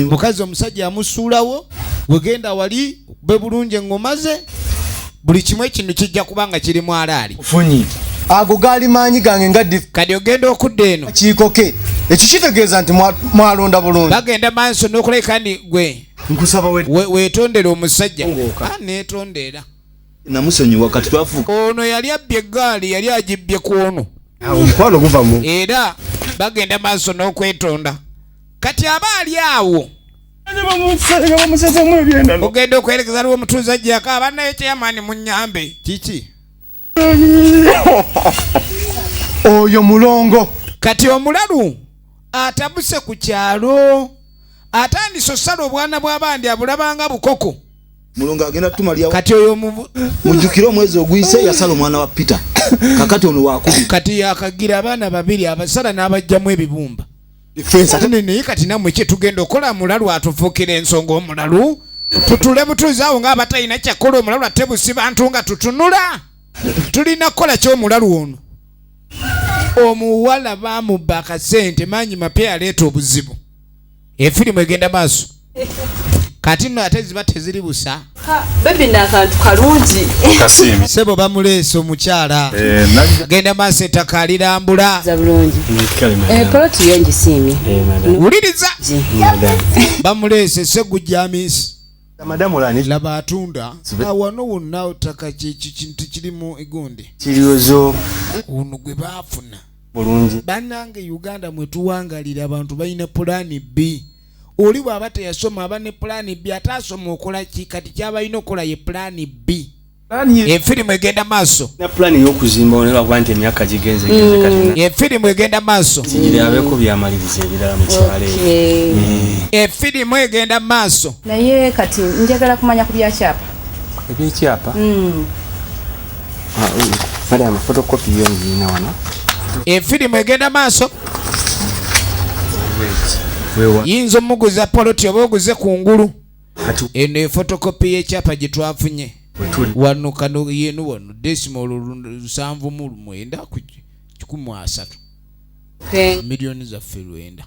mukazi omusajja amusuulawo wegenda wali be bulungi engoma ze buli kimu ekintu kijja kubanga kiri mu alaali ago gaali maanyi gange nga kati ogenda okudda eno kiikoke ekyo kitegeeza nti mwalonda bulungi bagenda maaso n'okuleka ndi gwe nkusaba weetondera omusajja neetondera namusonyiwa kati twafuuka ono yali abbye eggaali yali agibbye ku ono omukwano guvamu era bagenda maaso n'okwetonda kati aba ali awo ogenda okwerekeza liwo omutuuzi ajjako abanayo kyeyamaani mu nnyambe kiki oyo mulongo kati omulalu atabuse ku kyalo atandise osala obwana bw'abandi abulabanga bukoko mulongo agenda tumalyawo kati oyo mujjukire omwezi oguyise yasala omwana wa Peter kakati ono wakubi kati yakagira abaana babiri abasala n'abajjamu ebibumba naye kati nammwe kye tugenda okola mulalu atufuukira ensonga omulalu tutule butuuzi awo ng'abatalina kyakola omulalu ate busi bantu nga tutunula tulina kukola ky'omulalu ono omuwala baamubba akasente maanyi mapya aleeta obuzibu efirimu egenda maaso kati nno ate ziba teziri busa bebi n'akantu kalungi sebo bamuleese omukyala agenda maaso ettaka alirambula poloti yo ngisiimye wuliriza bamuleese segujamisi laba atunda awano wonna ttaka kintu kirimu egonde kiryozo ono gwe baafuna bulungi bannange Uganda mwe tuwangalira abantu balina pulaani B oli bw'aba teyasoma aba ne pulaani B ate asoma okola ki kati ky'abalina okukola ye pulaani B. Efirimu egenda maaso. Na pulaani y'okuzimba onera kuba nti emyaka gigenze kati. Efirimu egenda maaso. Sigiri abeeko byamaliriza ebirala mu kyalo. Efirimu egenda maaso. Naye kati njagala kumanya ku byakyapa. Ebyekyapa? Mariam, photocopy yo nyina wana. Efirimu egenda maaso. Yinzo muguza poloti oba oguze kungulu. Eno photocopy y'ekyapa gye twafunye. Wano kano yenu wano decimal 7.9 ku 13 milioni za felwenda.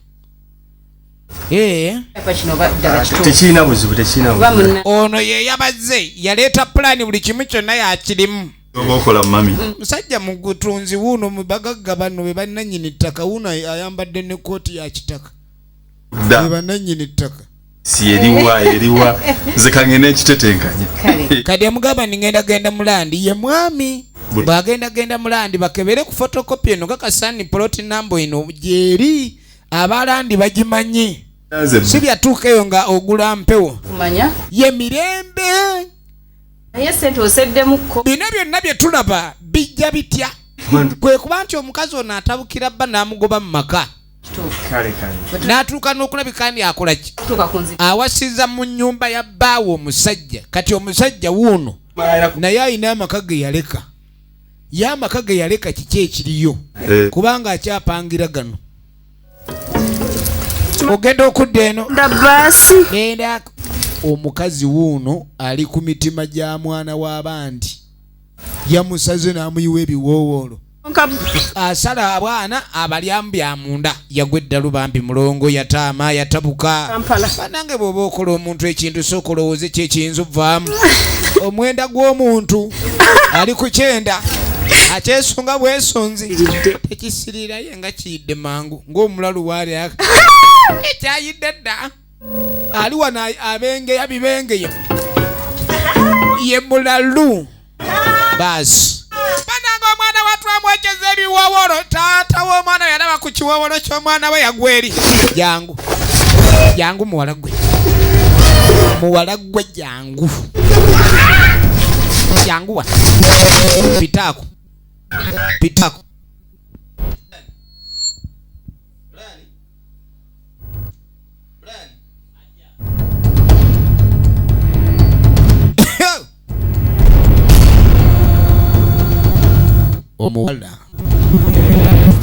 Tekina buzibu tekina buzibu. Ono ye yabaze yaleta plan buli kimu kyonna yakirimu. Okola mami. Musajja mugutunzi wuno mubagagga bano be bannanyini ttaka wuno ayambadde ne kooti ya kitaka. Be bannanyini ttaka. Si eriwa zekangene ekitetenkanye. Kadi amugamba ngenda mulandi ye mwami. Bagenda mulandi bakebere ku photocopy eno kakasani plot number eno jeri abalandi bagimanyi. Sibya tukeyo nga ogula mpewo. Kumanya? Ye mirembe. Naye sente oseddemukko. Bino byonna bye tulaba bijja bitya. Kwe kuba nti omukazi ono atabukira bba n'amugoba mu maka. Kale. N'atuuka n'okulabika ndi akola ki? Awasiza mu nnyumba ya bbaawo omusajja. Kati omusajja wuuno naye ayina amaka ge yaleka. Ye amaka ge yaleka kiki ekiriyo? Kubanga akyapangira gano. Ogenda okudda eno? Ndabasi. Genda. Omukazi wuuno ali ku mitima gya mwana w'abandi. Yamusaze n'amuyiwa ebiwoowolo. Asala abwana abalyambi amunda yagwedda lubambi mulongo yataama yatabuka. Banange bw'oba okola omuntu ekintu sooka olowooze ki ekiyinza ovaamu. Omwenda gw'omuntu ali ku kyenda akyesunga bwesonzi tekisirira ye nga kiyidde mangu ng'omulalu waali ekyayidde dda ali wano abengeya bibengeya ye mulalu baasi. Bananga omwana watu amwekeza ebiwowolo taata w'omwana yalaba ku kiwowolo ky'omwana we yagwa eri. Jangu muwala gwe jangu wa pitako omuwala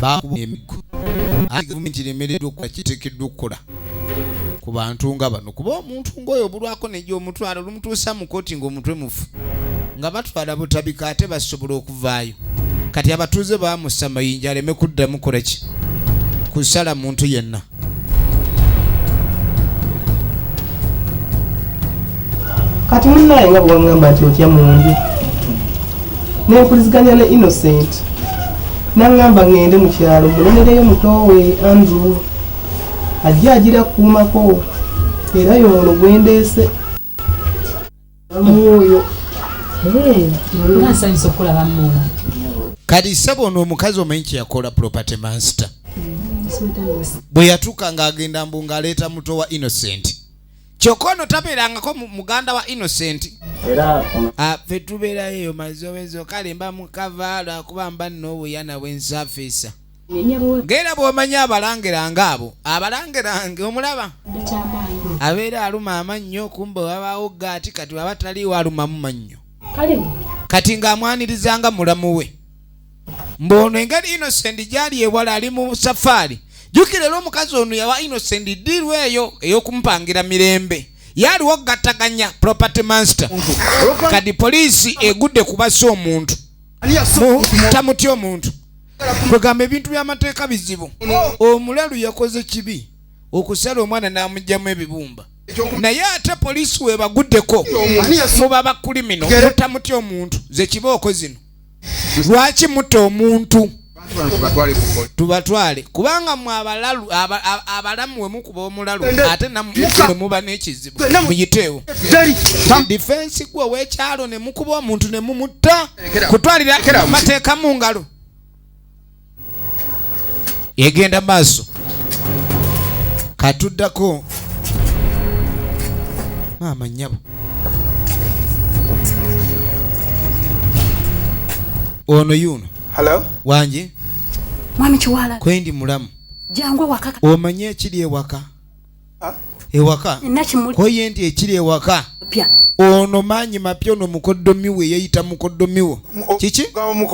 bakumiku gavumenti eremereddwa okukola kiteekeddwa okukola ku bantu nga bano kuba omuntu ng'oyo obulwako nejja omutwala olumutuusa mu kooti ng'omutwe mufu nga batwala butabika ate basobola okuvaayo. Kati abatuuze baamussa mayinja aleme kuddamu kola ki kusala muntu yenna. Kati munnaye nga bw'angamba nti otya mu nju n'empuliziganya ne Innocent n'angamba ngende mu kyalo mulemereyo muto we Andrew ajja agira kukumako era y'ono gwendeese amwoyo. Nasanyusa okulaba mmula. Kati ssebo ono omukazi omanyi kye yakola property master. Bwe yatuuka ng'agenda mbu ng'aleeta muto wa Innocent. Kyokka ono tabeerangako muganda wa Innocent. Ffe tubeerayo eyo mazowezo kale mba mukavaala kuba mba nno obuyana bw'ensafeesa. Ng'era bw'omanya abalangeranga abo abalangerange omulaba abeera aluma amannyo kumbe wabaawo gaati kati waba taliiwo alumamu mannyo. Kati ng'amwanirizanga mulamu we. Mbono engeri Innocent gyali ewala ali mu safaari. Jjukira era omukazi ono yawa Innocent ddiirwa eyo ey'okumupangira mirembe. Yaliwo gattaganya property master. Kati poliisi egudde kubasa omuntu. Tamutya omuntu. Kwegamba ebintu by'amateeka bizibu. Omulalu yakoze kibi okusala omwana n'amugyamu ebibumba. Naye ate poliisi webaguddeko muba bakulimino mutamutya omuntu ze kibooko zino. Lwaki mutta omuntu? Tubatwale kubanga mwe abalamu we mukuba omulalu ate namwe muba n'ekizibu muyiteewo. Defense gwe w'ekyalo ne mukuba omuntu ne mumutta kutwalira amateeka mu ngalo. Egenda maaso katuddako Mama nyabo. Ono yuno. Hello? Wanje. Mwami Chiwala. Kwendi mulamu. Jangwe wakaka. Omanye ekiri ewaka. Ewaka. Koye ndi ekiri ewaka. Pya. Ono manyi mapya ono mukoddomi we yayita mukoddomi wo. Kiki?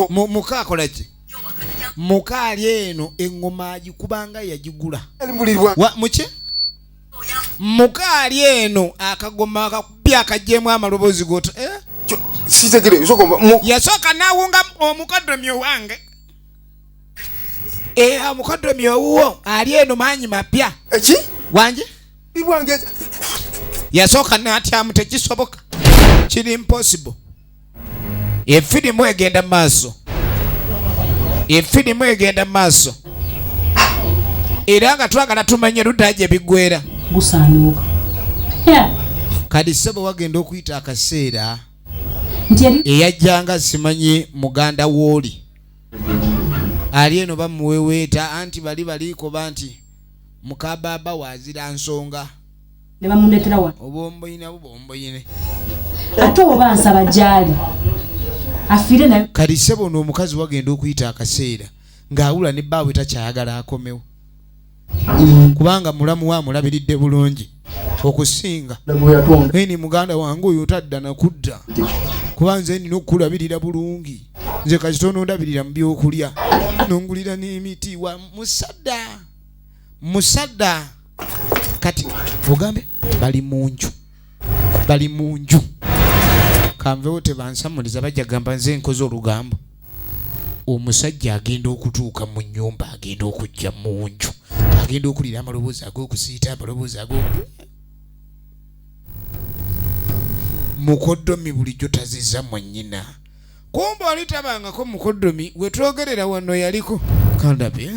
Mukakola ki? Mukaali eno engoma agikubanga yagigula. Muki? Mukaali eno akagoma akakubya akajjemu amalobozi gota. Sitegere yasooka nawunga omukoddomi wange. Omukoddomi owuwo ali eno manyi mapya. Eki? Wanje? Ibwange. Yasooka n'atyamu tekisoboka. Kiri impossible. Efirimu egenda maaso. Efirimu egenda maaso. Era nga twagala tumanye luddaje bigwera. Gusaanuuka. Kadi sebo wagenda okuyita akaseera. Eyajjanga simanyi muganda wooli. Ali eno bamuweweeta anti baliko banti mukababa wazira nsonga. Ne bamundetera wa. Obomboyine. Ate oba nsaba gyali. Afire nayo. Kadi sebo n'omukazi wagenda okuyita akaseera ng'awula ne baawe takyayagala akomewo. Kubanga mulamu wa mulabiridde bulungi okusinga. Eni muganda wange oyo tadda nakudda. Kuba nze nina okukulabirira bulungi. Nze katono ndabirira mu byokulya. Nongulira n'emiti wa musadda. Kati ogambe bali munju. Kanvewo tebansamuliza bajja gamba nze nkoze olugambo. Omusajja agenda okutuuka mu nnyumba, agenda okujja mu nju, agenda okulira amaloboozi ag'okusiita, amaloboozi mukoddomi bulijjo taziza mwennyina. Kumba oli tabangako mukoddomi wetwogerera wano yaliko. Kandabe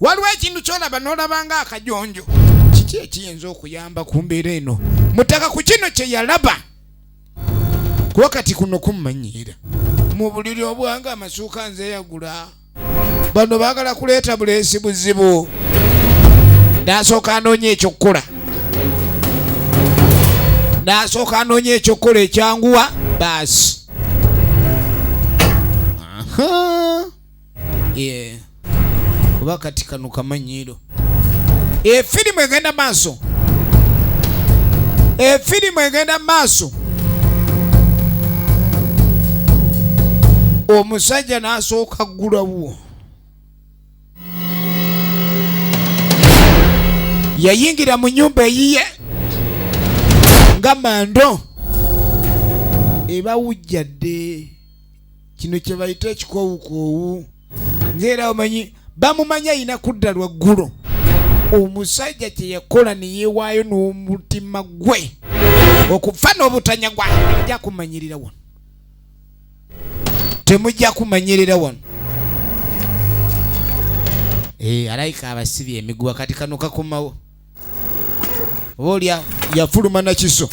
waliwo ekintu kyolaba n'olabanga akajonjo. Kiki ekiyinza okuyamba ku mbeera eno? Mutaka ku kino kye yalaba. Kuba kati kuno kummanyiira. Mu buliri obwanga amasuuka nze yagula. Bano baagala kuleeta buleesi buzibu. N'asooka anoonya ekyokukola. Ekyanguwa baasi. Kuba kati kano kamanyiiro. Efirimu egenda maaso. Omusajja n'asooka ggulawo. Yayingira mu nnyumba eyiye nga mando ebawujjadde. Kino kye bayita ekikoowukoowu. Nzeera omanyi bamumanya ayina kudda lwaggulo. Omusajja kye yakola ne yeewaayo n'omutima gwe okufa n'obutanyagwa. Temujja kumanyirira wano. Alayika abasibye emiguwa kati kano kakomawo. Olya yafuluma na kiso.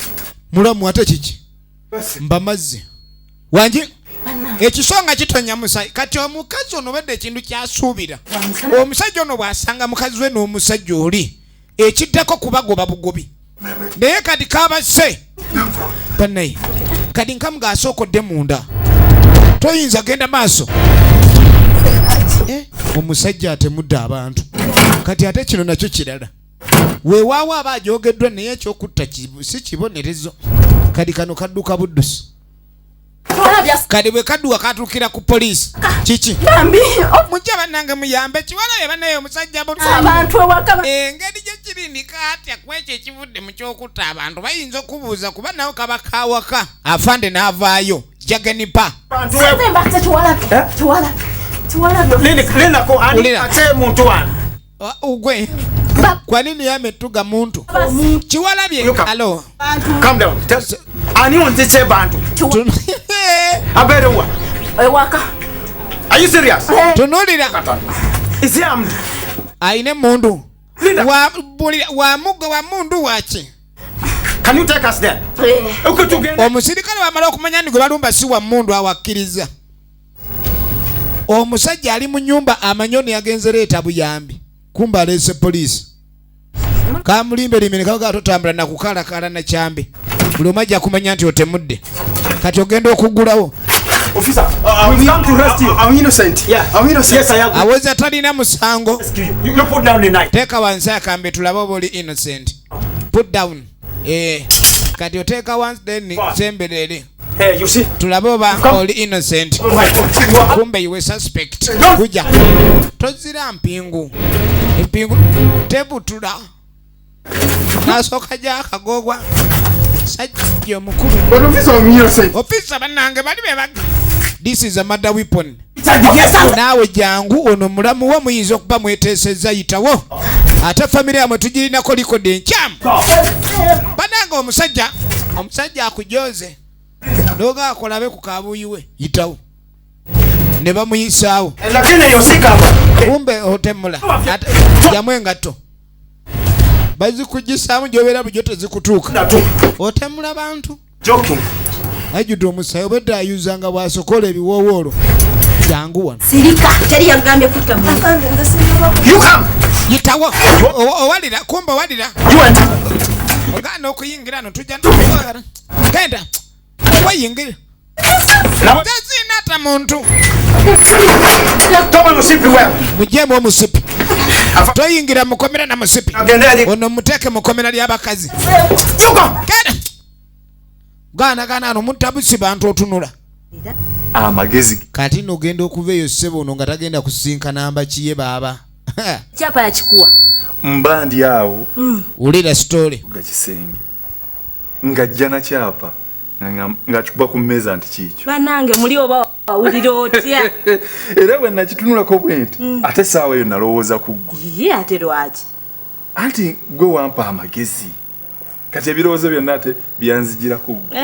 Mulamu ate kiki? Mba mazzi. Wanje? Ekisonga kitonya musai. Kati omukazi ono bedde ekintu kyasuubira. Omusajja ono bw'asanga mukazi we n'omusajja oli ekiddako kubagoba bugobi. Naye kati kabase. Banaye. Kati nkamu gaasookodde munda. Toyinza genda maaso. Omusajja atemudde abantu. Kati ate kino nakyo kirala. Weewaawo aba agyogeddwa naye ekyokutta si kibonerezo. Kadi kano kadduka buddusi. Kadi bwe kadduka katuukira ku poliisi. Kiki? Mujja bannange muyambe Kiwala banaye omusajja abantu ewaka. Engeri gye kirindika atya ku ekyo ekivudde mu kyokutta abantu bayinza okubuuza kuba nawe kaba kaawaka. Afande n'avaayo. Jagenipa. Ugwe. Kwa nini yametuga muntu? Kiwalabye. Hello. Calm down. Ani onziche bantu. Aberewa. Ewaka. Are you serious? Tunulira. Is he armed? Aine mundu. Wa mugo wa mundu wachi. Can you take us there? Omusirikale wamala okumanya ndi gwe balumba si wa mundu awakkiriza. Omusajja ali mu nnyumba amanyoni yagenze leeta buyambi. Kumba aleese poliisi. Kamulimbe limene kaga totambula na kukalakala na kyambe. buli omu ajja kumanya nti otemudde kati ogenda okugulawo Officer, we've come to arrest you. I'm innocent. Yeah. I'm innocent. Yes, I am. aweza talina musango You put down the knife. teeka wansi akambe tulabe oba oli innocent put down kati oteeka wansi then semberere Hey, you see? tulabe oba oli innocent kumbe iwe suspect kuja tozira mpingu empingu tebutula nasooka gyakagogwa sajja omukulu But officer, I'm innocent. officer bannange bali bebaga this is a murder weapon naawe jangu ono mulamu wa muyinza okuba mweteesezza yitawo ate famire yamwe tugirinako likode enkyamu bannange omusajja akujoze noga akolabe ku kabuuyiwe yitawo ne bamuyisaawo kumbe otemula jamu engatto bazikugisaamu gyobeera bujo tezikutuuka otemula bantu ajjudde omusayi obadde ayuzanga bw'asokola ebiwoowoolo jangu wano sirika teri yagambye kutamu yitawo owalira kumba owalira ogaana okuyingira no tujja genda wayingira tezinata muntu mujemu omusipi toyingira mukomera na musipi ono muteeke mukomera ly'abakazi gana ano mutabusi bantu otunula amagezi kati nogenda okuva eyo ssebo ono nga tagenda kusinkana namba kiye baaba kyapa yakikuwa mba ndi awo ulira story gakisenge ngajja na kyapa nga kikuba ku mmeeza nti kikyo banange muli oba wawulira otya era bwe nakitunulako bwenti ate saawa eyo nalowooza ku ggwe ye ate lwaki anti gwe wampa amagezi kati ebirowoozo byonna ate byanzijirako ggwe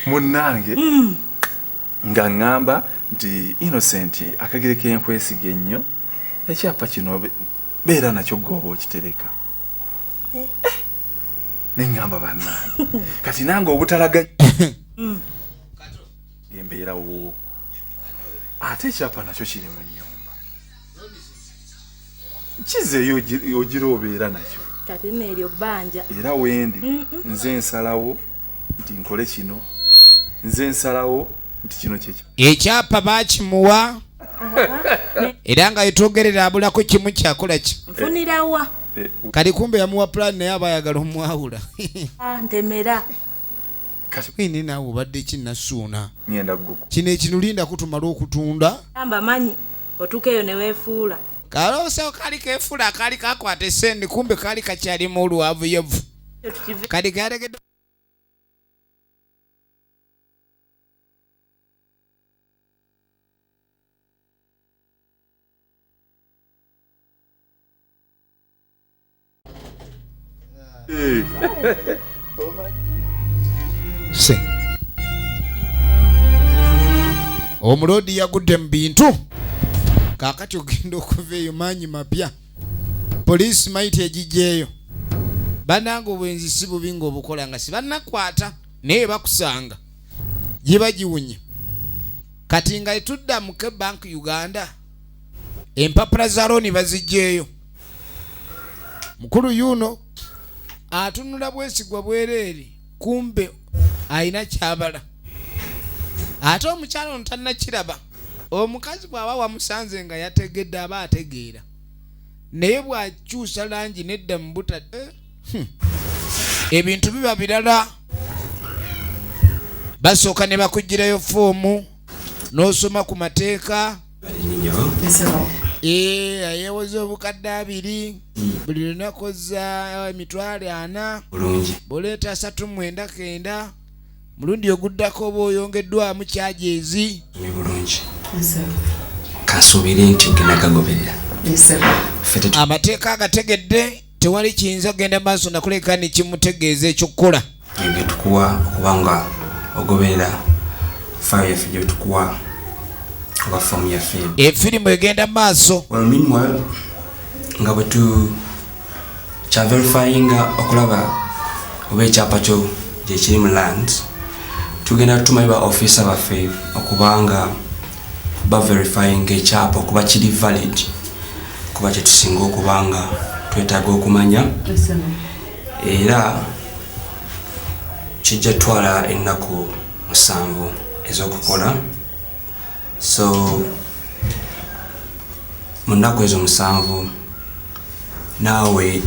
munnange nga ŋŋamba nti innocent akagere k'enkwesiga ennyo ekyapa kino beera nakyo gw'oba okitereka neŋŋamba bannange kati nange obutalaganya embeerawo ate ekyapa nakyo kiri mu nnyumba kizeeyo ogira obeera nakyo kati neryo bbanja era wendi nze nsalawo nti nkole kino nze nsalawo nti kino kyekyo ekyapa baakimuwa era nga yetogerera abulako kimu kyakola ki nfunirawa kali kumbe yamuwa plan naye aba ayagala omwawula ntemera kati naawe obadde kinnasuuna ngenda gguku kino ekinulinda kutumala okutunda amba manyi otukeeyo ne weefuula kaloosawo kali keefuula akaali kakwata essendi kumbe kaali kakyalimu olwavuyevu kali kalegedde omulodi yagudde mu bintu kakati ogenda okuva eyo maanyi mapya poliisi maiti egijjeeyo bannanga obwenzi si bubi ng'obukola nga si bannakwata naye bakusanga giba giwunye kati nga etudda mu Bank Uganda empapula za looni bazijjeeyo mukulu yuno atunula bwesigwa bwereere kumbe ayina kyabala ate omukyalo ono tannakiraba omukazi bw'aba wamusanze nga yategedde aba ategeera naye bw'akyusa langi nedda mu buta ebintu biba birala basooka ne bakugirayo foomu n'osoma ku mateeka ayewoze obukadde 2 buli lunaku za emitwalo 4 boleeta 399 mulundi oguddako oba oyongeddwamu kyajezi kasuubire nti ogenda gagoberera amateeka agategedde tewali kiyinza kugenda maaso nakuleka ne kimutegeeza ekyokukola ebyo tukuwa okubanga ogoberera fayo yaffe gye tukuwa oba fomu yaffe efirimu egenda maaso meanwhile nga bwe kya verifyinga okulaba oba ekyapa kyo gyekiri mu land tugenda tutumayo ba officer baffe okubanga ba verifying ekyapa okuba kiri valid kuba kyetusinga okubanga twetaaga okumanya era kijja twala ennaku 7 ez'okukola. So mu nnaku ezo 7 naawe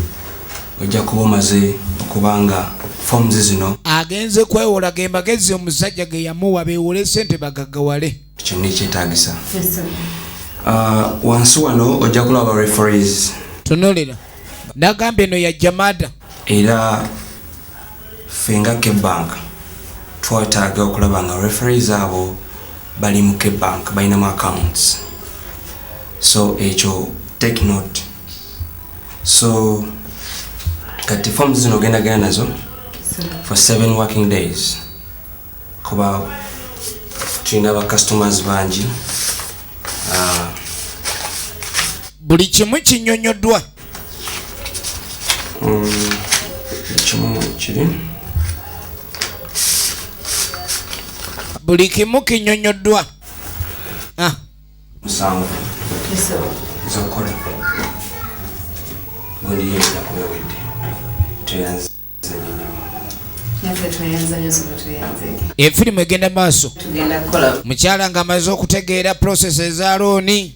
ojja kuba omaze okubanga forms zino agenze kwewola ge magezi omusajja ge yamuwa beewole ssente bagaggawale. kyonna ekyetaagisa. Wansi wano ojja kulaba referees. Tunulira nagambye eno ya Jamada. Era fenga Bank twetaaga okulaba nga referees abo bali mu Bank balinamu accounts. So ekyo take note. So kati forms zino genda nazo for 7 working days kuba tulina ba customers bangi. Buli kimu kinyonyoddwa. Kimu kiri buli kimu kinyonyoddwa. Musanvu zokola gundi yenda kumewedde tuyanze efirimu egenda maaso. Mukyala ng'amaze okutegeera process eza looni.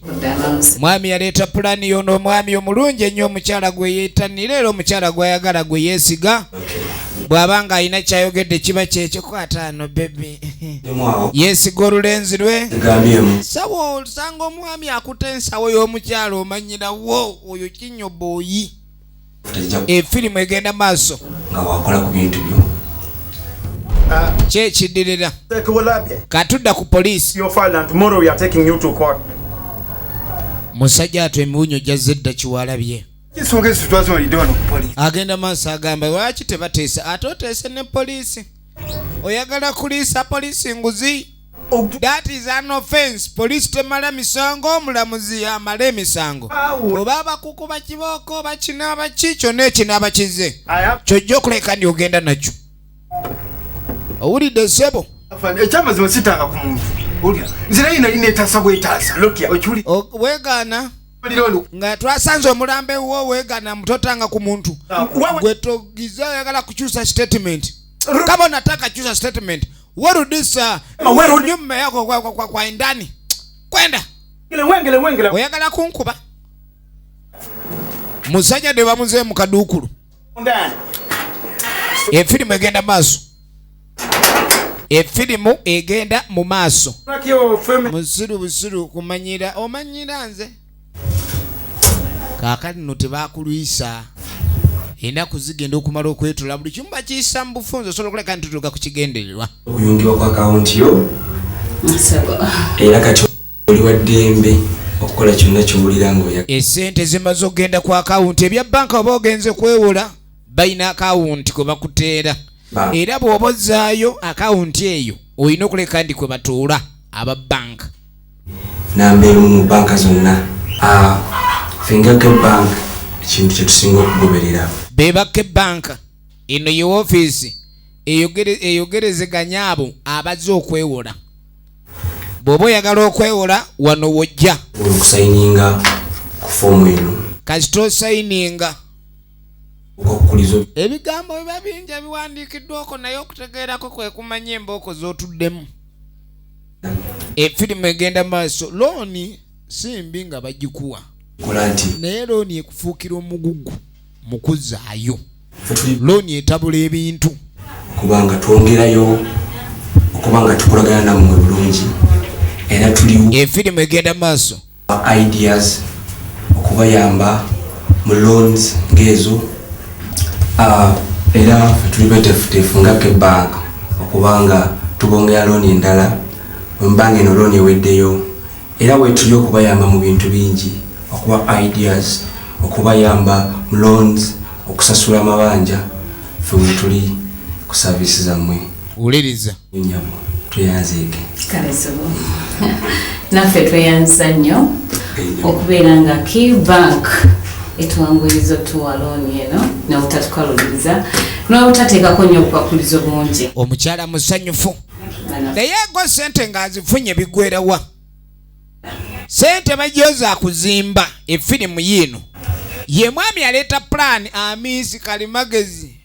Mwami yaleeta pulaani yono omwami omulungi ennyo omukyala gwe yeetanira era omukyala gw'ayagala gwe yeesiga. Bw'abanga alina kyayogedde kiba kyekyo kwata ano bebi. Yeesiga olulenzi lwe. Sawa osanga omwami akuta ensawo y'omukyala omanyirawo oyo kinyobooyi. Efirimu egenda maaso. Nga wakola ku bintu byo. Kyekidirira katudda ku poliisi. Musajja atyo emiwunyo gyazze dda kiwalabye. Agenda maaso agamba lwaki tebateesa ate oteese ne poliisi. Oyagala kuliisa poliisi nguzi. That is an offense. Poliisi temala misango, omulamuzi amala emisango. Oba abakukuba kibooko bakinaaba ki kyonna ekinaaba kize. Kyojja okuleka ndi ogenda nakyo. Owulidde ssebo? Ekyamazima sitanga ku muntu. Olya. Nzira yina etaasa bwetaasa. Weegaana. Nga twasanze omulambe wo weegaana mutotanga ku muntu. Gwe togiza oyagala kukyusa statement. Kama unataka kukyusa statement, warudisha nyuma yako kwa ndani. Kwenda. Wengele. Oyagala kunkuba. Musajja de bamuze mu kadukulu. Ndani. Efirimu egenda maaso. Efirimu egenda mu maaso. Busiru kumanyira omanyira nze. Kaakati no tebakulwisa. Ennaku zigenda okumala okwetula buli kimu bakiyisa mu bufunzo osobola okuleka ntutuuka ku kigendererwa. Okuyungibwa kwa akawunti yo. Era kati oli wa ddembe okukola kyonna ky'owulira ng'oyagala. Essente zimaze okugenda ku akawunti ebya banka oba ogenze kwewola balina akawunti kwe bakuteera. Era bw'oba ozzaayo akawunti eyo olina okuleka ndi kwe batuula aba banka. Namba emu mu banka zonna. Fingake Bank ekintu kye tusinga okugoberera. Bebake banka eno ye ofiisi eyogerezeganya abo abazze okwewola. Bw'oba oyagala okwewola wano wojja. Okusayininga ku foomu eno. Kasita osayininga. Okukuliza ebigambo biba bingi ebiwandiikiddwako naye okutegeerako kwe kumanya embooko z'otuddemu. Efirimu egenda maaso. Looni simbi nga bagikuwa. Naye looni ekufuukira omugugu mu kuzzaayo. Looni etabula ebintu. Kubanga twongerayo okubanga tukolagana nammwe bulungi. Era tuliwo. Efirimu egenda maaso. Ideas okubayamba mu loans ng'ezo. Era tuli betefutefu nga Bank okubanga tubongera looni endala bwembanga eno looni eweddeyo. Era wetuli okubayamba mu bintu bingi okuba ideas okubayamba mu loans okusasula amabanja ffe wetuli ku services zammwe. Wuliriza. Nyabo tuyanzeege. Kalesobo. Naffe tweyanza nnyo okubeera nga Bank etuwanguyiriza otuwa looni eno n'obutatukaluliriza n'obutateekako nnyo obukwakkulizo bungi. Omukyala musanyufu. Naye go ssente ng'azifunye biggwerawa. Ssente bajyoza kuzimba efirimu yino. Ye mwami yaleeta plan Amisi Kalimagezi.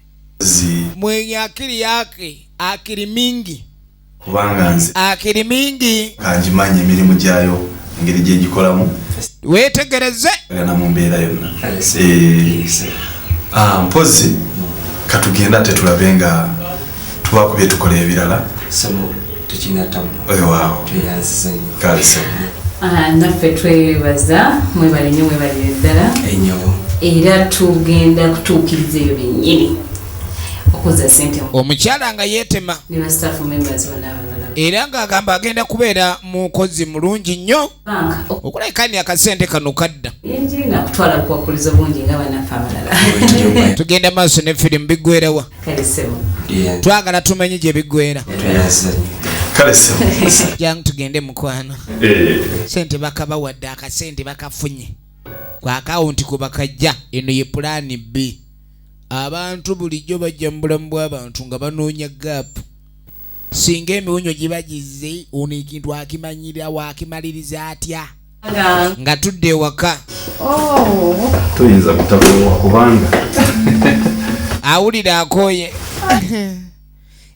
mwenye akili yake akili mingi kubanga nze akili mingi kanjimanye emirimu gyayo engeri gye gikolamu wetegereze gana mu mbeera yonna mpozi katugenda ate tulabe nga tubakubye tukola ebirala waawo naffe twebaza mwebale nnyo mwebalire ddala era tugenda kutuukiriza eyo bennyini okuza ssente omukyala nga yeetema ne basitaafu members banabalala era ng'agamba agenda kubeera mukozi mulungi nnyo okulabikani akasente kano kadda nakutwala kuwakuliza bungi nga banaffe abalala tugenda maaso ne firimu biggwerawa twagala tumenye gye biggwera jangu tugende mukwano sente bakabawadde akasente bakafunye ku akawunti ku bakajja eno ye pulaani B abantu bulijjo bajja mu bulamu bw'abantu nga banoonya gaapu singa emiwunyo gibagize ono ekintu akimanyira waakimaliriza atya nga tudde ewaka tuyinza kutabuwa kubanga awulira akooye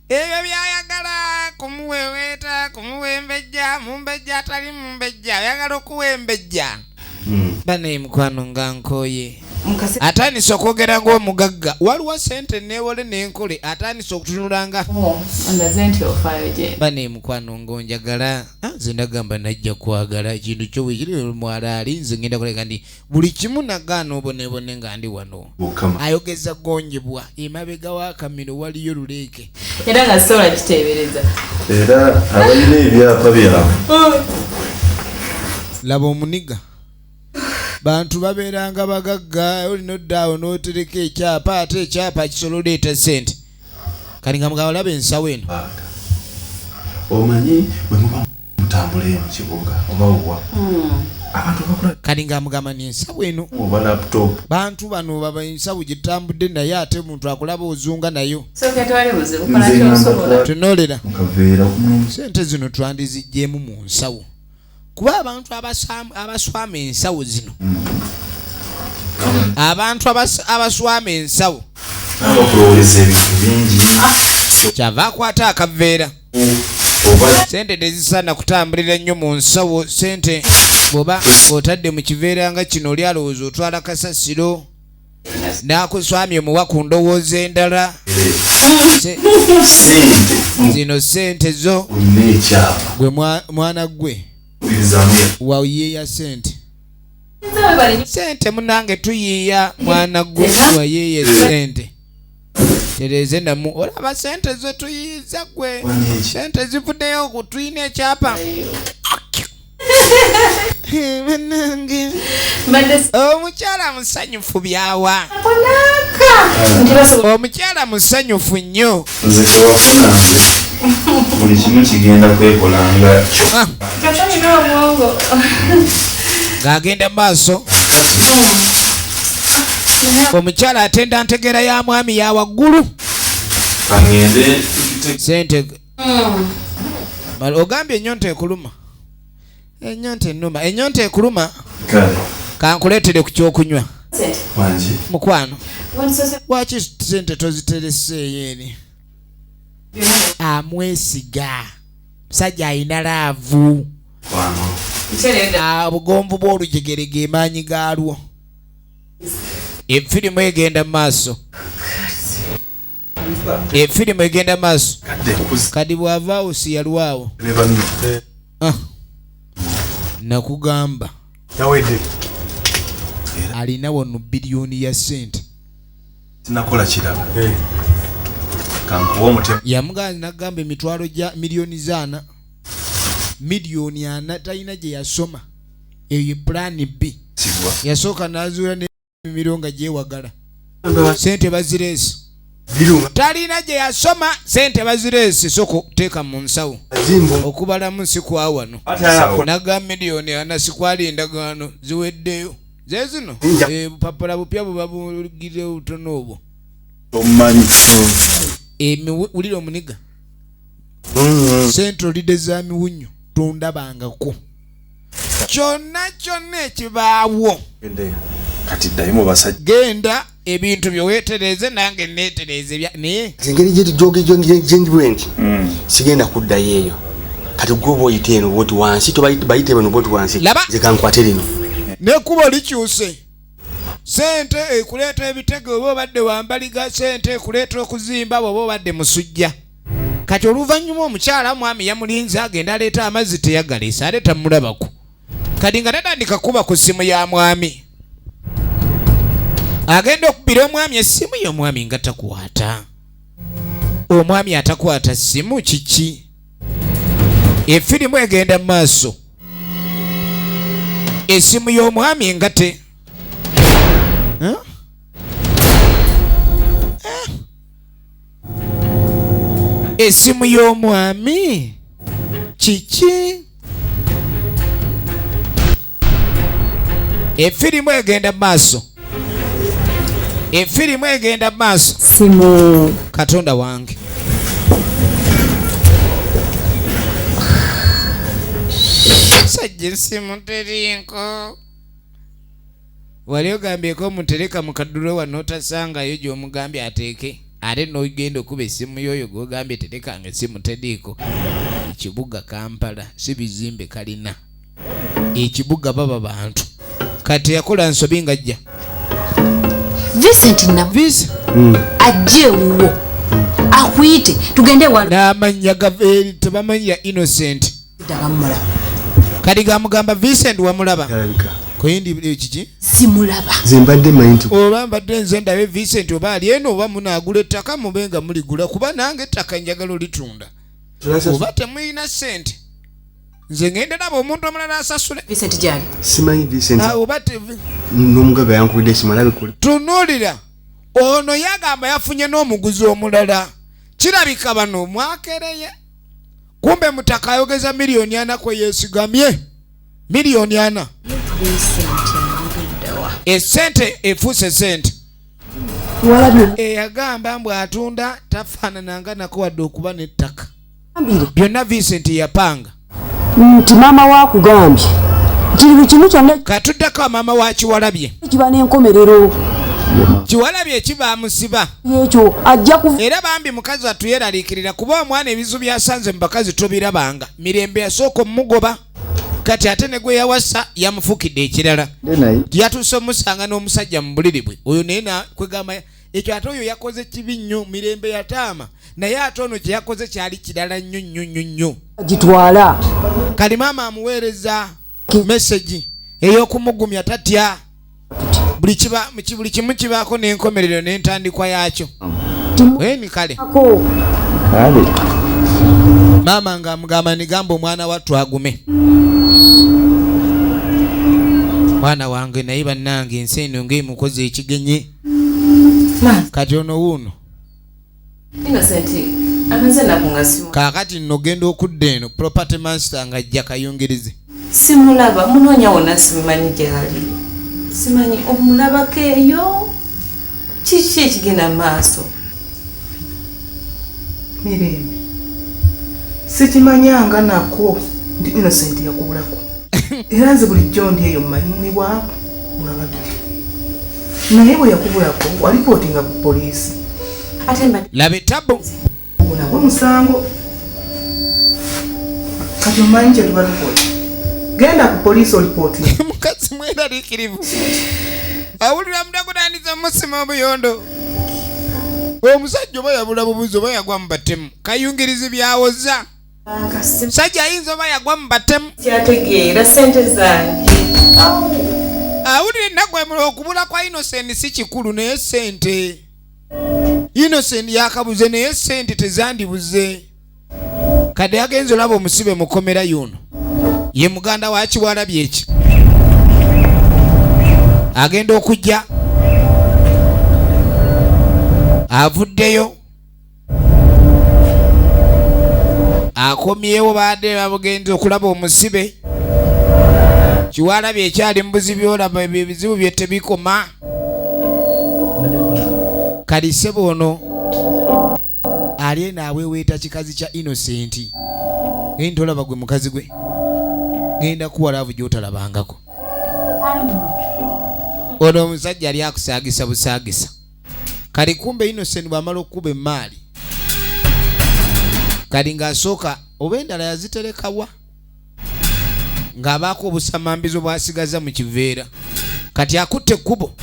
ebyo byayagala kumuweweeta kumuwembejja mumbejja atali mumbejja ayagala okuwembejja bane mukwano nga nkooye atandise okwogera ng'omugagga waliwo sente neewole n'enkole atandise okutunulanga bane mukwano ng'onjagala nze ndagamba najja kwagala ekintu kyo wekiri mwalaali nze ngenda kuleka ndi buli kimu nagaana obonebone nga ndi wano ayogeza gonjebwa emabega w'akamiro waliyo luleeke era nga sola kiteebereza era abalina ebyapa byabwe laba omuniga bantu babeeranga bagagga olina oddaawo n'otereka ekyapa ate ekyapa kisobola oleeta sente kali nga mugabo laba ensawo eno omanyi bwe muba mutambula mu kibuga oba owa abantu bakola kali nga mugamba ni ensawo eno oba laptop bantu bano baba ensawo gye tutambudde naye ate omuntu akulaba ozunga nayo tunoolera sente zino twandiziggyemu mu nsawo kuba abantu abaswama ensawo zino abantu abaswama ensawo abakulowoleza ebintu bingi kyava akwata akaveera sente tezisaana kutambulira nnyo mu nsawo sente bwoba otadde mu kiveera nga kino oli alowooza otwala kasasiro n'akuswamya omuwa ku ndowooza endala zino sente zo gwe mwana gwe wayiyeya sente sente munange tuyiiya mwana gwe wayeye sente tereze namu olaba sente zo tuyiiza gwe sente zivuddeyo okutuyina ekyapa banange omukyala musanyufu byawa omukyala musanyufu nnyo nze tewafuna buli kimu kigenda kwekolanga ng'agenda maaso omukyala atenda ntegera ya mwami ya waggulu sente ogambye ennyonta ekuluma ennyonta ennuma ennyonta ekuluma kankuleetere ku kyokunywa mukwano waki sente tozitereseeyo eri amwesiga musajja ayina laavu obugonvu bw'olujegere ge maanyi gaalwo efirimu egenda maaso efirimu egenda maaso kadi bw'avaawo si yalwawo nakugamba alina wano biliyoni ya sente sinakola kirala kankuwa omutemu yamuganzi nagamba emitwalo gya miliyoni 4 miliyoni 4 talina gye yasoma eyo pulaani B yasooka n'azuula n'emimiro nga gyewagala sente bazireesi talina gye yasoma sente bazireesi soka okuteeka mu nsawo okubalamu si kwa wano nagamba miliyoni 4 sikwali endagaano ziweddeyo ze zino bupapula bupya buba bulugire obutono obwo wulira omuniga sente olide za miwunyo tondabangako kyonna kyonna ekibaawo kati ddayo mu basajja genda ebintu byowetereze nange netereze ne engeri gyendiwendi sigenda kuddayo eyo kati gwoba oyite eno boti wansi tobayite bano boti wansi nze kankwate lino nekuba likyuse sente ekuleeta ebitego oba obadde wambaliga sente ekuleeta okuzimba bwoba obadde musujja kati oluvannyuma omukyala mwami yamulinze agenda aleeta amazzi teyagaleesa aleeta mulabako kati nga tatandika kuba ku ssimu ya mwami agenda okubira omwami essimu y'omwami nga takwata omwami atakwata ssimu kiki efirimu egenda mu maaso essimu y'omwami nga te essimu y'omwami kiki efirimu egenda mu maaso efirimu egenda mu maaso simu katonda wange sajja essimu terinko wali ogambyeko mutereka mu kaddulo wano otasangayo gy'omugambye ateeke ate n'ogenda okuba essimu yoyo gw'ogambye terekanga essimu teriiko ekibuga Kampala si bizimbe kalina ekibuga baba bantu kati yakola nsobi ngajja Vincent Navisi ajje uwo akuyite tugende wano n'amanya gaveri tebamanya Innocent kati gamugamba Vincent wamulaba koyindi kiki simulaba zimbadde mayinti oba mbadde nze ndabe Vincent oba ali eno oba munaagula ettaka mubenga muligula kuba nange ettaka njagala olitunda oba temuyina sente nze ngenda nabo omuntu omulala asasule Vincent jali simanyi Vincent oba n'omugaga yankubidde simalabe kuli tunuulira ono yagamba yafunye n'omuguzi omulala kirabika bano mwakereye kumbe mutaka ayogeza miliyoni 4 kwe yeesigamye miliyoni 4 esente efuuse sente eyagamba mbw atunda tafaanananga nako wadde okuba n'ettaka byonna Vincent yapanga nti maama wakugambye kiri kimu kyonna katuddako maama wa Kiwalabye kiba n'enkomerero Kiwalabye kiba musiba ekyo ajja ku era bambi mukazi atuyeraliikirira kuba omwana ebizu byasanze mu bakazi tobirabanga mirembe yasooka omugoba kati ate ne gwe yawasa yamufukidde ekirala yatuuse omusanga n'omusajja mu buliri bwe oyo naye kwegamba ekyo ate oyo yakoze kibi nnyo mirembe yataama naye ate ono kye yakoze kyali kirala nnyo nnyo nnyo nnyo gitwala kali maama amuweereza meseji ey'okumugumya tatya buli kimu kibaako n'enkomerero n'entandikwa yaakyo eni kale maama ng'amugamba nigamba omwana wattu agume mwana wange naye bannange ensi eno ng'emukozi ekigenye kati ono wuuno kaakati nno genda okudda eno property master ng'ajja kayungirize simulaba munoonya wonna simanyi gyali simanyi omulabako eyo kiki ekigenda maaso mirembe sikimanyanga nako ndi Innocent yakubulako era nze bulijjo ndi eyo mmanyi muli bwako mulababiri naye bwe yakubulako walipootinga ku poliisi laba etabu nabwe musango kati omanyi kye tuba tukola genda ku poliisi olipootinga mukazi mweraliikirivu awulira mudakudandiza musima obuyondo omusajja oba yabula bubuzi oba yagwa mu batemu kayungirizi byawoza musajja ayinza oba yagwa mu batemu kyategeera sente zange awulira ennaku emula okubula kwa Innocent si kikulu naye sente Innocent yakabuze naye sente tezandibuze kadde yagenza olaba omusibe mukomera yuno ye muganda wa Kiwalabye eki agenda okujja avuddeyo akomyewo baadde babugenza okulaba omusibe Kiwalabye ekyali mu buzibu olaba ebizibu bye tebikoma kalise bono ali naaweweeta kikazi kya Innocent genda olaba gwe mukazi gwe genda kuwalavu gy'otalabangako ono omusajja ali akusaagisa busaagisa kali kumbe Innocent bwamala okuba emaali kali ng'asooka oba endala yaziterekawa ng'abaako obusamambizo bwasigaza mu kiveera kati akutte ekkubo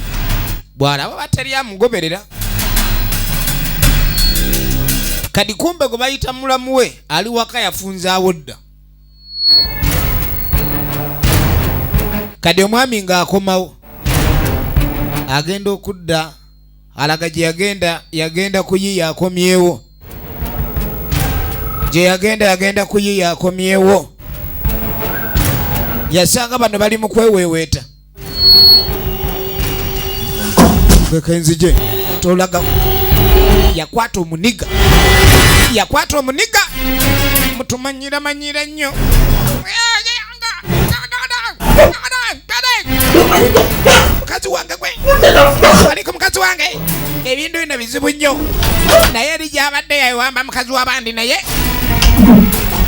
bw'alaba batali amugoberera kati kumbe gwe bayita mulamu we ali waka yafunzaawo dda kati omwami ng'akomawo agenda okudda alaga gye yagenda kuyiya akomyewo gye yagenda kuyiya akomyewo yasanga bano bali mu kweweeweeta kenzije tolaga yakwata omuniga mutumanyira nnyo mukazi wange gwe aliko mukazi wange ebintu bino bizibu nnyo naye eri gyabadde yawamba mukazi w'abandi naye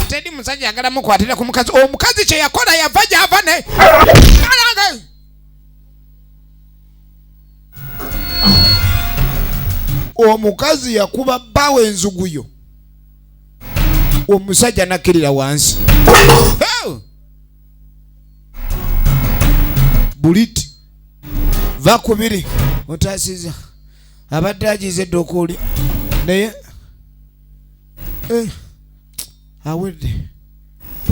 tedi musajja agala mukwatira ku mukazi omukazi kye yakola yava gyava ne omukazi yakuba bbawe enzuguyo omusajja nakkirira wansi buliti vakubiri otasiza abadde agize edduuka oli naye awedde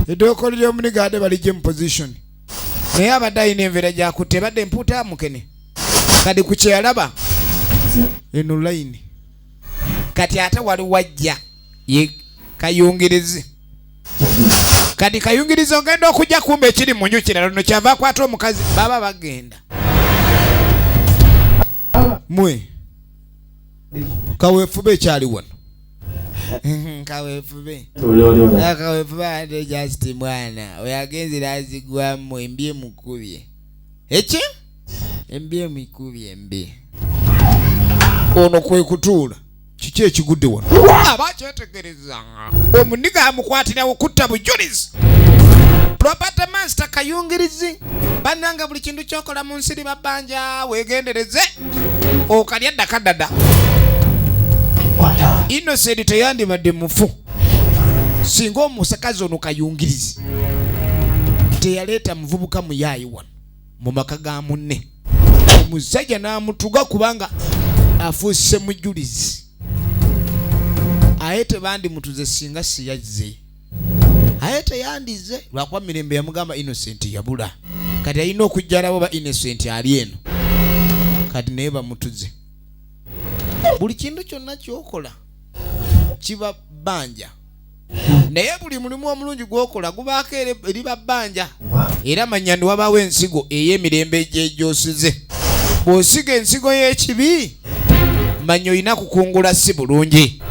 edduuka oli lyomuniga ade balijje mu position naye abadde alina enveera gyakutte badde empuuta mukene kati ku kyeyalaba eno layini kati ate wali wajja ye kayungirizi kati kayungirizi ogenda okujja kumba ekiri mu nju kirala no kyava akwata omukazi baba bagenda mwe kaweefube ekyali wano kaweefube ate just mwana oyagenze nazigwamu embi emukubye eki embi emukubye embi ono kwe kutuula kiki ekigudde wano abakyetegereza omuniga amukwatira okutta bujulizi property master kayungirizi bannanga buli kintu kyokola mu nsiri babbanja weegendereze okalya ddakadada Innocent teyandibadde mufu singa omusakazi ono kayungirizi teyaleeta muvubuka muyaayi wano mu maka ga munne omusajja n'amutuga kubanga afuuse mujulizi aye tebandi mutuze singa siyazze aye teyandize lwakuba mirembe yamugamba Innocent yabula kati alina okujja alabo ba Innocent ali eno kati naye bamutuze buli kintu kyonna kyokola kiba bbanja naye buli mulimu omulungi gwokola gubaako eri babbanja era manya ndi wabaawo ensigo ey'emirembe egyejjoosize bw'osiga ensigo y'ekibi manya olina kukungula si bulungi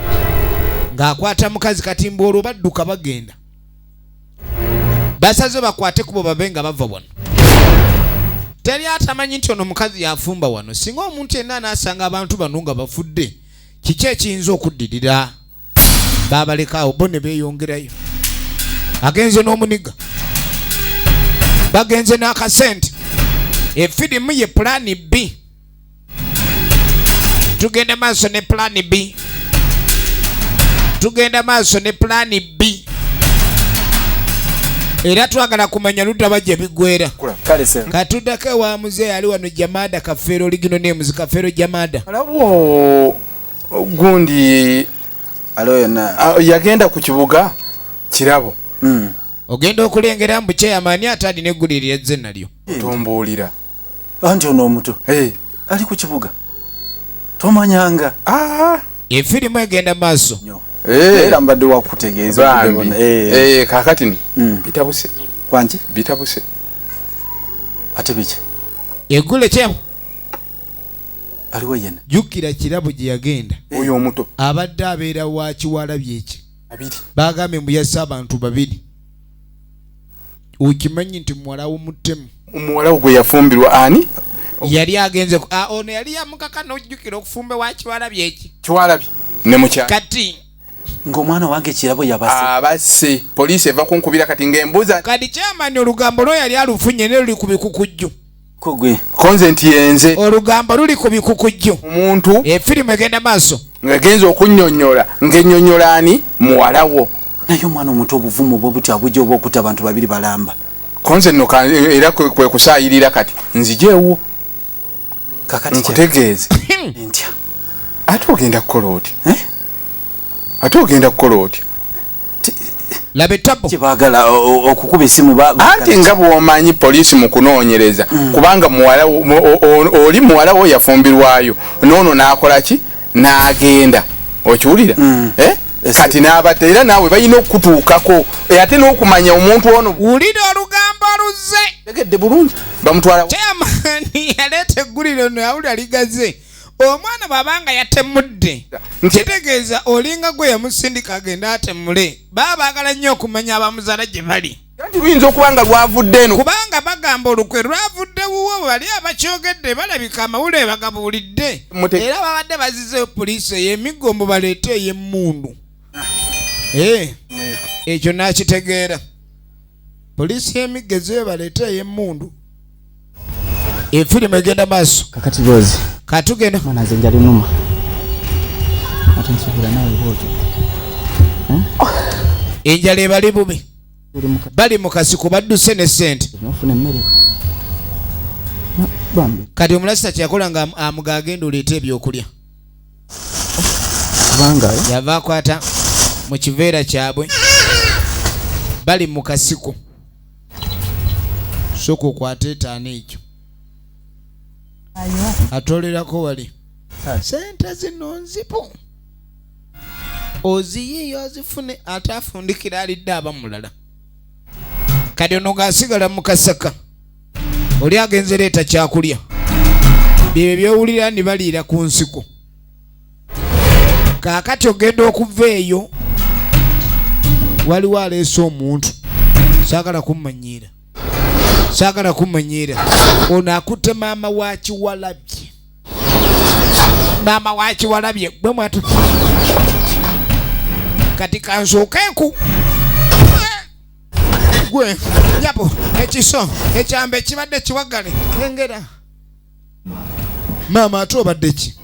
ng'akwata mukazi katimba olwo badduka bagenda basaze bakwate kubo babe nga bava wano teri atamanyi nti ono mukazi yafumba wano singa omuntu yenna anaasanga abantu bano nga bafudde kiki ekiyinza okuddirira babalekaawo bo ne beeyongerayo agenze n'omuniga bagenze n'akasente efirimu ye pulaani B tugenda maaso ne pulaani B tugenda maaso ne pulaani B era twagala kumanya ludaba gye bigwera katuddako wa muzeeyi ali wano Jamada Kafeero oligino names Kafeero Jamada alabwo gundi aloyona yagenda ku kibuga kirabo ogenda okulengera mbu kyeyamaani ate alina eggulirira ezze nalyo tombuulira anti ono omuto ali ku kibuga tomanyanga efirimu egenda maaso era mbadde wakutegeeza kakati bitabuse wangi bitabuse ate biki eggule kyemu aliwo yena jjukira kirabo gye yagenda oyo omuto abadde abeera wa Kiwalabi eki bagambye mbu yasse abantu babiri okimanyi nti muwala w'omuttemu omuwala gwe yafumbirwa ani yali agenze ono yali yamukaka n'ojjukira okufumba wa Kiwalabi eki Kiwalabi ne mukyala kati ng'omwana wange kirabo yabase abase poliisi eva kunkubira kati ng'embuza kati kyamani olugambo lwo yali alufunye ne luli ku bikukujju kogwe consent yenze olugambo luli ku bikukujju omuntu efirimu egenda maaso ngagenza okunnyonnyola ng'ennyonnyola ani muwalawo naye omwana omuto obuvumu bwe butya bujja oba okutta abantu babiri balamba consent no era kwe kusaayirira kati nzijeewo kakati nkutegeeze ntya ate ogenda kukola otya ate ogenda kukola otya labe tabo kibagala okukuba esimu anti nga bw'omanyi poliisi mu kunoonyereza kubanga oli muwalawo yafumbirwayo noono n'akola ki n'agenda okiwulira kati n'abata era naawe balina okutuukako ate n'okumanya omuntu ono wulira olugambo luze tegedde bulungi bamutwala kyamaani yaleeta egguliro no yawulira ligaze omwana bw'abanga yatemudde kitegeeza olinga gwe yamusindika agenda atemule baba baagala nnyo okumanya abamuzaala gye bali kandi luyinza okuba nga lwavudde eno kubanga bagamba olukwe lwavudde wuwo bali abakyogedde balabika amawulire bagabuulidde era babadde bazizeyo poliisi ey'emigombo baleete ey'emmundu ekyo nakitegeera poliisi y'emiggezeyo baleete ey'emmundu efirimu egenda maaso kakati bozi katugenda mwana nze njali numa ate nsubira nawe bwoti enjala ebali bubi bali mu kasiko badduse ne ssente nofuna emmere kati omulasita kyakola nga amuga agenda oleeta ebyokulya kubanga yava akwata mu kiveera kyabwe bali mu kasiko soka okwata etaano ekyo atolerako wali sente zino nzipu oziyiyo ozifune ate afundikira alidde abamulala kati ono ng'asigala mu kasaka oli agenze leeta kyakulya byebyo byowulira ni baliira ku nsiko kaakati ogenda okuva eyo waliwo aleese omuntu saagala kumanyiira ono akutte maama wa Kiwalabye gwe mwatu kati kansookeeku gwe nyabo ekiso ekyambe ekibadde kiwagale engera maama ate obadde ki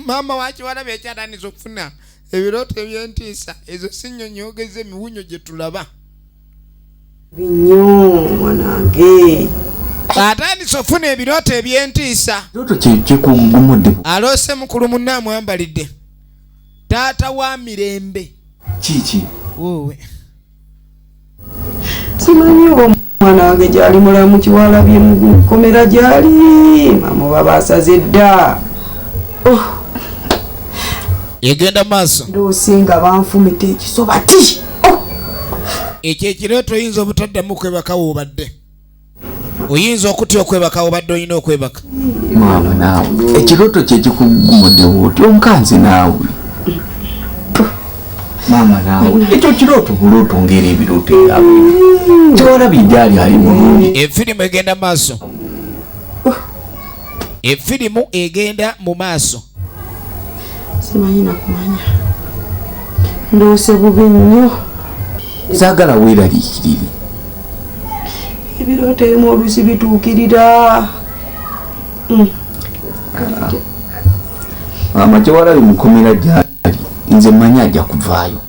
maama wa Kiwalabye ekyatandisa okufuna ebirooto ebyentiisa ezo sinnyonyogeze emiwunyo gye tulaba binyo mwanange atandise ofuna ebirooto ebyentiisa kyekugumudde aloose mukulu munne amwambalidde taata wa Mirembe kiki wowe simanyi oba omwana wange gyali mulamu Kiwalabye mu komera gyali mama baba asaze dda egenda maaso ndoosinga banfumita ekisoba ti ekyo ekirooto oyinza obutaddamu okwebaka woobadde oyinza okutya okwebaka woobadde olina okwebaka maama naawe ekirooto kyekikugumudde wooti omukanzi naawe maama naawe ekyo kirooto bulooto ngeri ebirooto ebyawe Kiwalabye gyali ali bulungi efirimu egenda maaso efirimu egenda mu maaso simanyi nakumanya ndoose bubi nnyo saagala weeraliikirire ebirooto ebimu oluusi bituukirira maama Kiwalabye mukomera gyali nze manyi ajja kuvaayo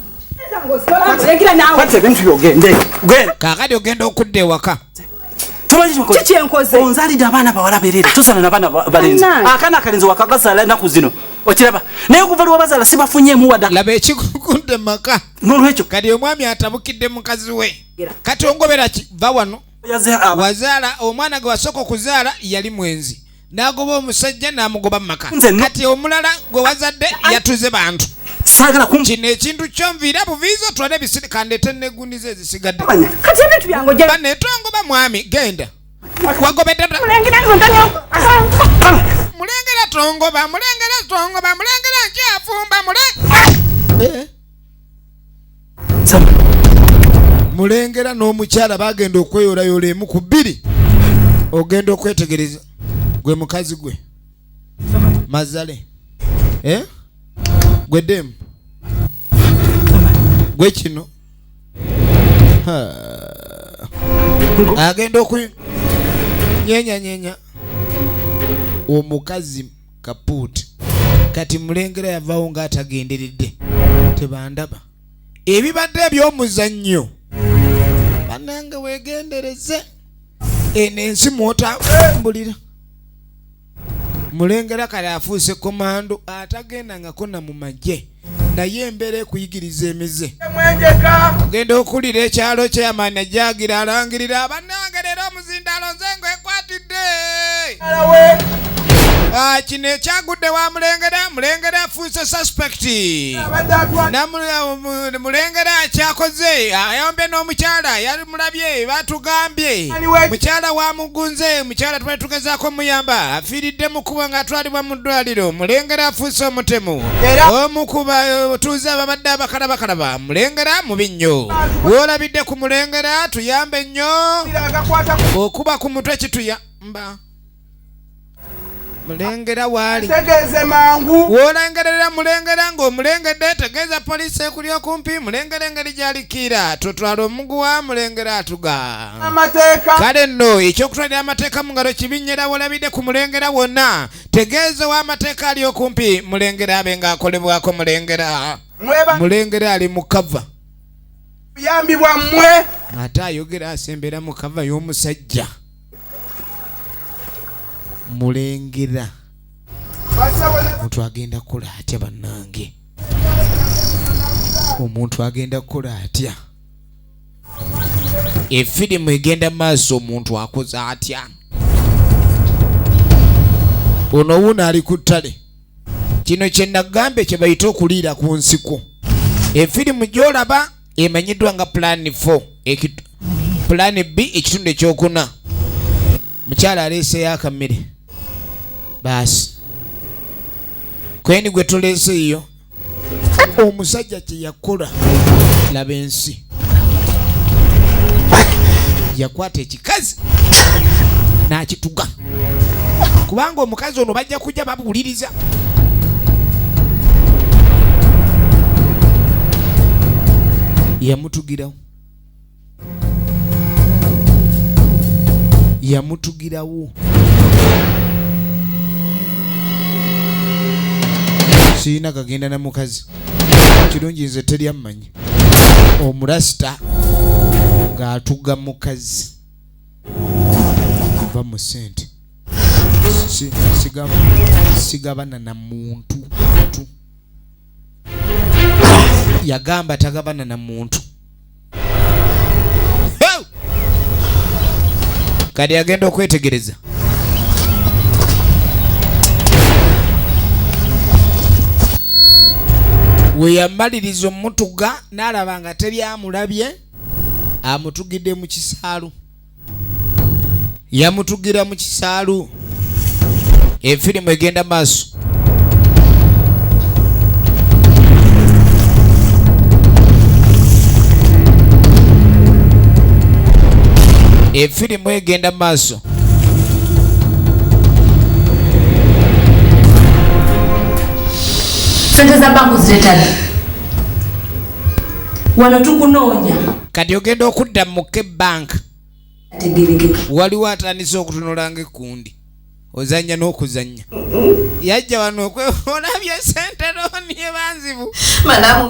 kaakati ogenda okudda ewaka onzalidde abaana bawala berere tosana nabaana balenzi akaana akalenzi wakagazaala ennaku zino okiraba naye okuva lwe wabazaala sibafunyeemu wada laba ekikukudde maka nolwekyo kati omwami atabukidde mukazi we kati ongobera ki va wano wazaala omwana gwe wasooka okuzaala yali mwenzi n'agoba omusajja n'amugoba mu maka kati omulala gwe wazadde yatuze bantu sagala kino ekintu kyonviira buviiza otwale ebisiri kandeete neguniza ezisigadde kati ebintu byange ojja banetongoba mwami genda wagobedde mulengera tongoba mulengera nkyafumba mulengera n'omukyala bagenda okweyolayola emu ku bbiri ogenda okwetegereza gwe mukazi gwe mazale gwe demu gwe kino agenda nyenya omukazi kapuuti kati mulengera yavaawo ng'atagenderedde tebandaba ebibadde eby'omuzannyo bannange weegendereze eno ensi mwotambulira mulengera kale afuuse komando atagendangako na mu magye naye embeera ekuyigiriza emize ogenda okulira ekyalo kyeyamaani ajagira alangirira bannange leero omuzindaalo nze ngwekwatidde kino ekyagudde wa mulengera afuuse suspect mulengera kyakoze ayombye n'omukyala yali mulabye batugambye mukyala wamugunze mukyala tubali tugezaako muyamba afiiridde mu kuba ng'atwalibwa mu ddwaliro mulengera afuuse omutemu omukuba tuuze ababadde abakalabakalaba mulengera mubi nnyo woolabidde ku mulengera tuyambe nnyo okuba ku mutwe kituyamba mulengera wali tegeze mangu wolengerera mulengera ng'omulengedde tegeeza poliisi ekuli okumpi mulengera engeri gy'alikira tutwala omuguwa mulengera atuga amateeka kale nno ekyokutwalira amateeka mu ngalo kibinnyera wolabidde ku mulengera wonna tegeeza w'amateeka ali okumpi mulengera abe ng'akolebwako mulengera ali mu kava buyambi bwammwe ate ayogera asembera mu kava y'omusajja mulengera omuntu agenda kukola atya bannange omuntu agenda kukola atya efirimu egenda maaso omuntu akoze atya ono wuno ali ku ttale kino kye nagambye kye bayita okuliira ku nsiko efirimu gy'olaba emanyiddwa nga plan 4 plan B ekitundu ekyokuna mukyala aleeseyo akamere baasi kweni gwe tuleeseeyo omusajja kye yakola laba ensi yakwata ekikazi n'akituga kubanga omukazi ono bajja kujja babuwuliriza yamutugirawo siina kagenda na mukazi kirungi nze teri ammanyi omulasita ng'atuga mukazi kuva mu sente sigabana na muntu yagamba tagabana na muntu kadi agenda okwetegereza weyamaliriza omutuga n'alaba nga teri amulabye amutugidde mu kisaalu yamutugira mu kisaalu efirimu egenda maaso efirimu egenda maaso sente za banku ziretali wano tukunoonya kati ogenda okudda mu bank waliwo atandise okutunula ng'ekundi ozanya n'okuzanya yajja wano olabye sente looni ebanzibu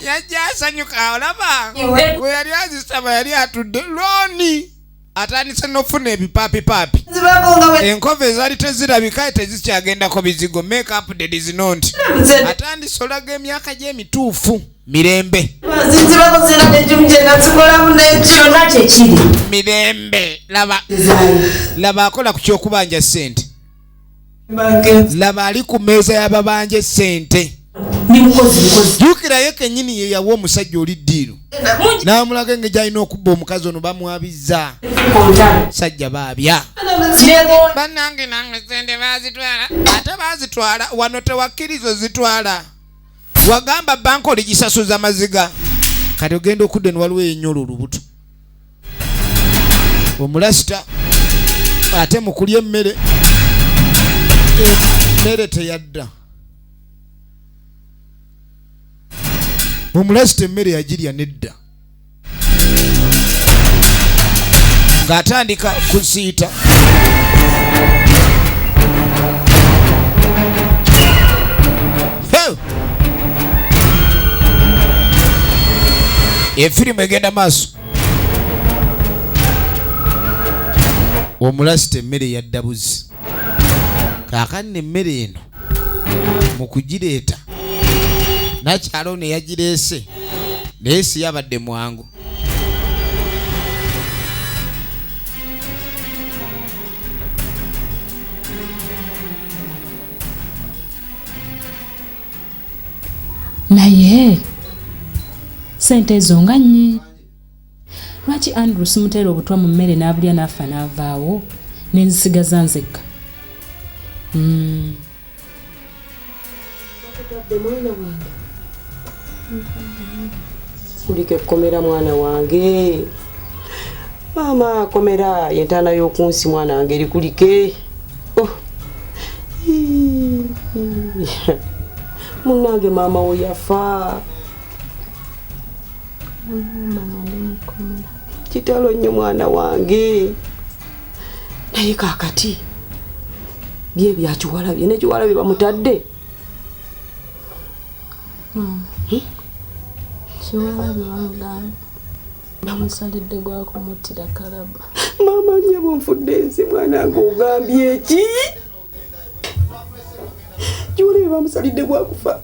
yajja asanyuka olaba we yali azisaba yali atudde looni atandise n'ofuna ebipaapipapi enkova ezaali tezirabika tezikyagendako bizigo make up the is not atandise olaga emyaka gy'emituufu mirembe mirembe laba akola ku kyokubanja sente laba ali ku mmeeza y'ababanja sente jukirayo kenyini ye yawa omusajja oli ddiiro n'amulaga engeri gy'alina okubba omukazi ono bamwabizza sajja baabya bannange nange sente baazitwala ate baazitwala wano tewakkirizo zitwala wagamba banka oligisasuza maziga kati ogenda okudde niwaliwo enyola olubuto omulasita ate mukulya emmere teyadda omulasita emmere yagirya nedda ng'atandika kusiita Efirimu egenda maaso. Omulasita emmere yaddabuzi. Kaakano emmere eno mu kugireeta nakyalo ne yagireese naye si yabadde mwangu. Naye sente ezo nga nnyi. Lwaki Andrew simuteera obutwa mu mmere n'abulya n'afa n'avaawo ne nzisigaza nzekka? Kulike komera mwana wange. Mama komera yentana y'okunsi mwana wange eri kulike. Munange mama wo yafa. Kitalo nnyo mwana wange. Naye kaakati bye byakiwalabye ne kiwalabye bamutadde. Kiwalabye bamugamba bamusalidde gwa kumuttira kalaba. Mama nnyo bonfudde ensi mwana wange ogambye eki? Kiwalabye bamusalidde gwa kufa.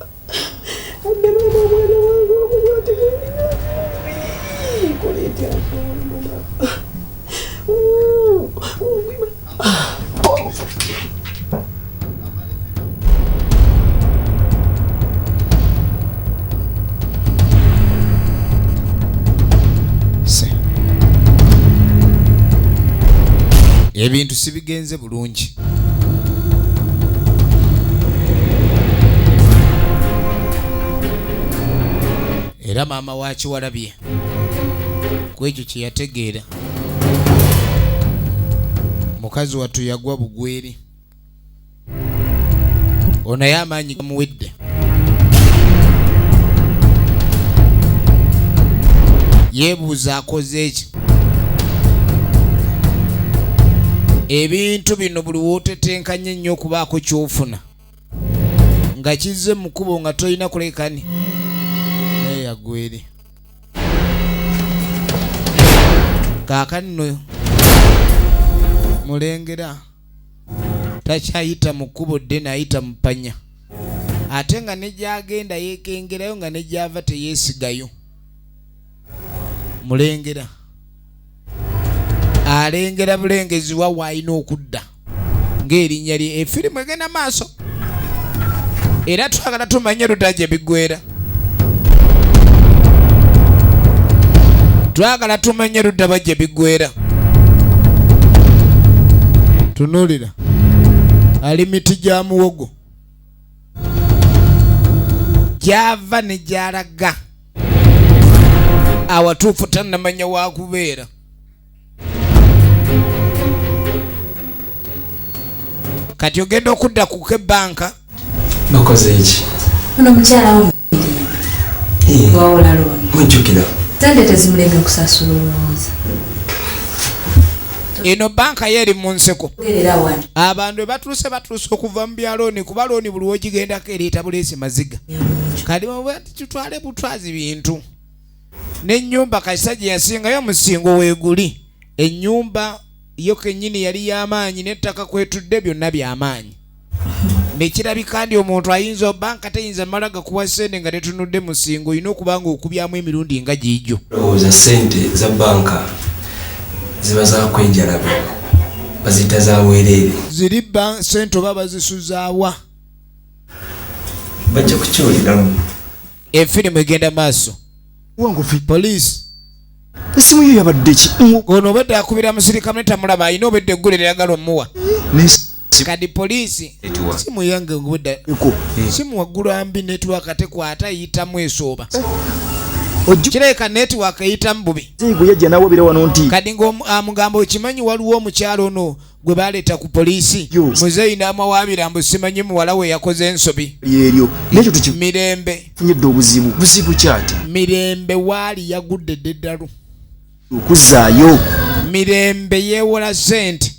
Adde mama mwana wange omugotegere. Ebintu sibigenze bulungi. Era maama wa Kiwalabye kwekyo kye yategeera mukazi wattu yagwa bugweri. Ono naye amaanyi gamuwedde. Yeebuuza akoze eki. Ebintu bino buli wootetenkanye nnyo okubaako ky'ofuna nga kizze mu kkubo nga tolina kulekani naye yagwere. Kaakano mulengera takyayita mu kkubo ddene ayita mu ppanya. Ate nga ne gy'agenda yeekengerayo nga ne gy'ava teyeesigayo. Mulengera alengera bulengezi wa wayina okudda ng'erinnya lye. Efirimu egenda maaso era twagala tumanye lutajja biggwera. Twagala tumanye ludaba gye biggwera. Tunuulira ali miti gya muwogo gy'ava ne gy'alaga awatuufu tannamanya waakubeera. Kati ogenda okudda ku kebbanka. Bakoze eki? Ono mukyala wo wawola looni. Mujjukira. Sente tezimuleme kusasula olowooza. Eno banka yeri mu nseko. Gerera wano. Abantu batuuse okuva mu byalooni kuba looni buli wogigendako ereeta buleesi maziga. Kali tutwale butwazi bintu. N'ennyumba Kasita gye yasingayo musingo weeguli. Ennyumba yo kennyini yali y'amaanyi n'ettaka kwetudde byonna by'amaanyi. Nekirabika ndi omuntu ayinza banka teyinza mala gakuwa ssente nga tetunudde musingo olina okuba nga okubyamu emirundi nga giijjo. Lowooza ssente za banka ziba zakwenjalabe bazita za weereere. Ziri ssente oba bazisuzaawa? Bajja kukiwuliramu. Efirimu egenda maaso. Poliisi esimu yo yabadde ki? Ono obadde akubira musirika ne tamulaba alina obedde eggule lyagala omuwa. Kadi poliisi simu yange ngubudde simu waggulu ambi netiwaaka tekwata yitamu esooba. Kireka netiwaaka eyitamu bubi. Kadi ng'amugamba okimanyi waliwo omukyalo ono gwe baleeta ku poliisi muzeeyi n'amawaabira mbu simanyi muwala we yakoze ensobi. Mirembe buzibu kyati. Mirembe waali yagudde ddeddalu. Okuzaayo Mirembe yeewola ssente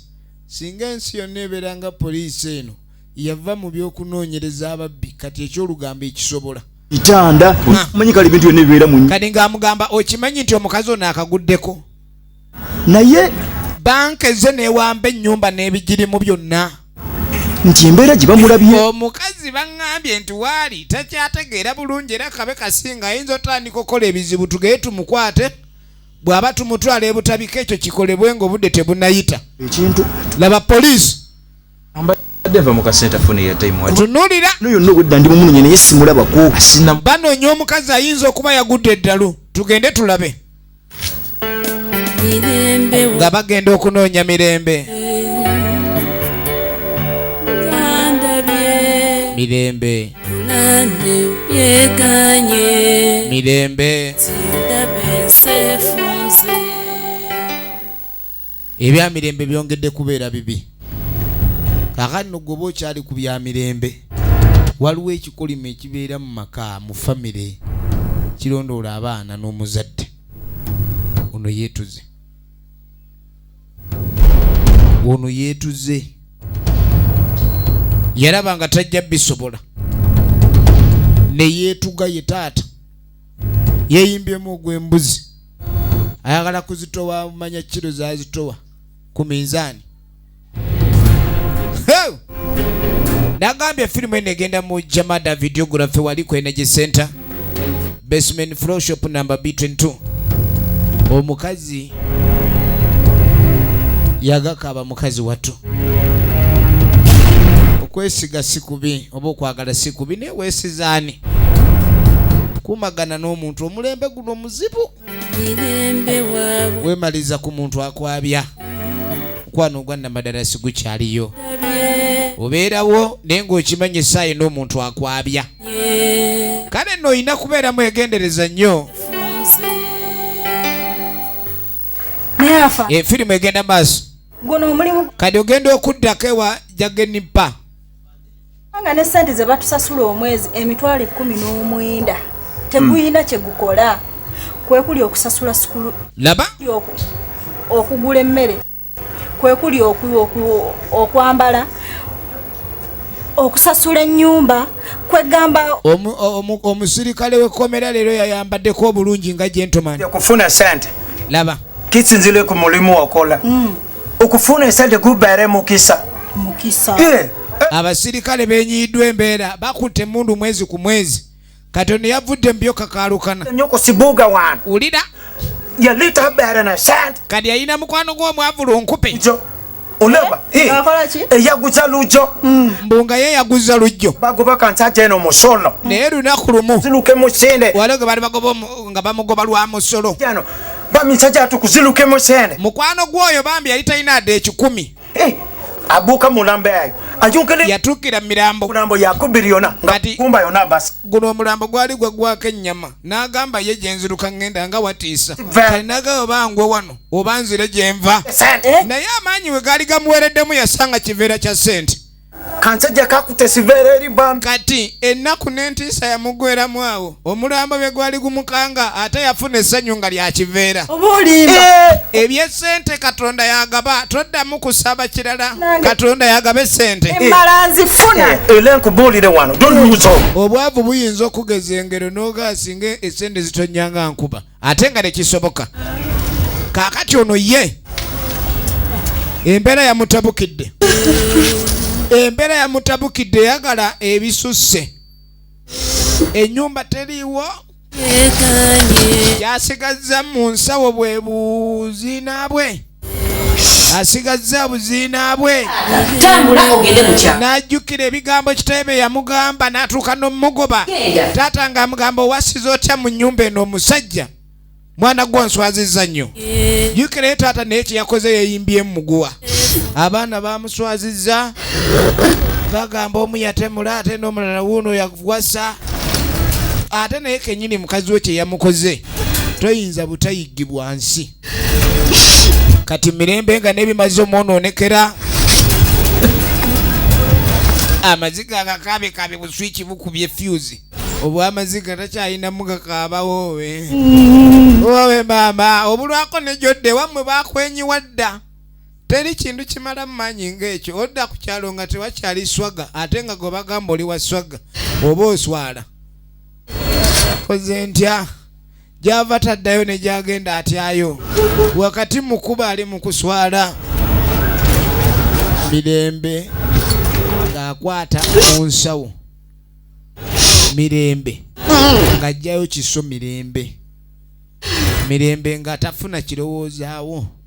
singa ensi yonna ebeeranga poliisi eno yava mu by'okunoonyereza ababbi kati ekyolugambo ekisobola itanda manyi kali bintu byonna ebibeera mu kati ng'amugamba okimanyi nti omukazi ono akaguddeko naye banka ze neewamba ennyumba n'ebigirimu byonna nti embeera gye bamulabye omukazi baŋŋambye nti waali takyategeera bulungi era kabe kasinga ayinza otandika okukola ebizibu tugeye tumukwate bw'aba tumutwala ebutabika ekyo kikolebwe ng'obudde tebunayita ekintu laba poliisi Deva mukasenta funi ya time wati. Tunulira. Nuyo no gudda ndi mumunye ne yesimula bako. Asina banoonya omukazi ayinza okuba yagudde eddalu. Tugende tulabe. Mirembe. Nga bagenda okunoonya mirembe. Mirembe. Nande byekanye. Mirembe. Sindabe sefunze. Ebya mirembe byongedde kubeera bibi. Kakano gobo okyali ku bya mirembe waliwo ekikolimo ekibeera mu maka mu famire kirondoola abaana n'omuzadde ono yeetuze yalaba nga tajja bisobola ne yeetuga ye taata yeeyimbyemu ogw'embuzi ayagala kuzitowa amanya kiro zazitowa ku minzaani. Nagambye filimu eno egenda mu Jamada Videography wali ku Energy Center Basement Floor Shop number B22. Omukazi yagakaba mukazi watu okwesiga sikubi oba okwagala sikubi ne weesizaani kumagana n'omuntu omulembe guno muzibu wemaliza ku muntu akwabya kwano gwanna madala sigukyaliyo obeerawo naye ng'okimanyi essaayi n'omuntu akwabya kale nno oyina kubeera mwegendereza nnyo firimu egenda maaso kati ogenda okuddako ewa jagenipa nga ne ssente ze batusasula omwezi emitwalo 19 teguyina kyegukola kwe kuli okusasula sukulu laba okugula emmere kwe kuli okwambala okusasula ennyumba kwegamba omusirikale w'ekkomera leero yayambaddeko obulungi nga gentleman okufuna sente laba kisinzire ku mulimu okola okufuna sente kubeere mukisa abasirikale benyiiddwa embeera bakutte emundu mwezi ku mwezi Katonda yavudde mbyo kakaalukana nyoko sibuga wan ulira yalita habeere na sente kadi ayina mukwano gw'omwavula onkupe olaba eyaguza lujjo mbunga ye yaguza lujjo bagoba kansaje eno musolo naye lunaku lumu ziluke musinde waloge bali bagoba nga bamugoba lwa musolo bamisaja tukuziluke musinde mukwano gwoyo bambi yali talina adde 10 abuka mulambe ayo ajunkele yatukira mirambo mulambo yakubiri yona ngati kumba yona basi guno mulambo gwali gwako ennyama n'agamba ye gyenziruka ngenda nga watiisa kalinaga obangwe wano obanzire gyenva naye amaanyi we gaali gamuwereddemu yasanga kiveera kya ssente kansajja kakute siveera eri bambi kati ennaku n'entiisa yamugweramu awo omulambo bye gwali gumukanga ate yafuna essanyu nga lya kiveera eby'essente Katonda yagaba toddamu kusaba kirala Katonda yagaba essente emalanzifuna elenkubuulire wano doluzo obwavu buyinza okugeza engero n'ogaasinga essente zitonyanga nkuba ate nga tekisoboka kaakati ono ye embeera yamutabukidde embeera yamutabukidde yagala ebisusse ennyumba teriiwo yasigazza mu nsawo bwe buziina bwe asigazza buziina bwe n'ajjukira ebigambo kitaebe yamugamba n'atuuka n'omugoba taata nga amugamba owasiza otya mu nnyumba eno omusajja mwana gwo nswazizza nnyo jjukira taata naye kyeyakoze yeeyimbye muguwa abaana bamuswazizza bagamba omu yatemula ate n'omulala wuuno yawasa ate naye kennyini mukazi we kye yamukoze toyinza butayiggibwa nsi kati mirembe nga n'ebimaze omwonoonekera amaziga agakaabekaabe buswiki bukubye fuse obwa amaziga takyayinamu gakaabawo wowe maama obulwako nejjodde wammwe bakwenyiwa dda teri kintu kimala manyi ng'ekyo odda ku kyalo nga tewakyali swaga ate nga gwe bagamba oli wa swaga oba oswala koze ntya gyava taddayo ne gyagenda atyayo wakati mukuba ali mu kuswala Mirembe ng'akwata mu nsawo Mirembe ng'ajjayo kiso Mirembe nga tafuna kirowoozaawo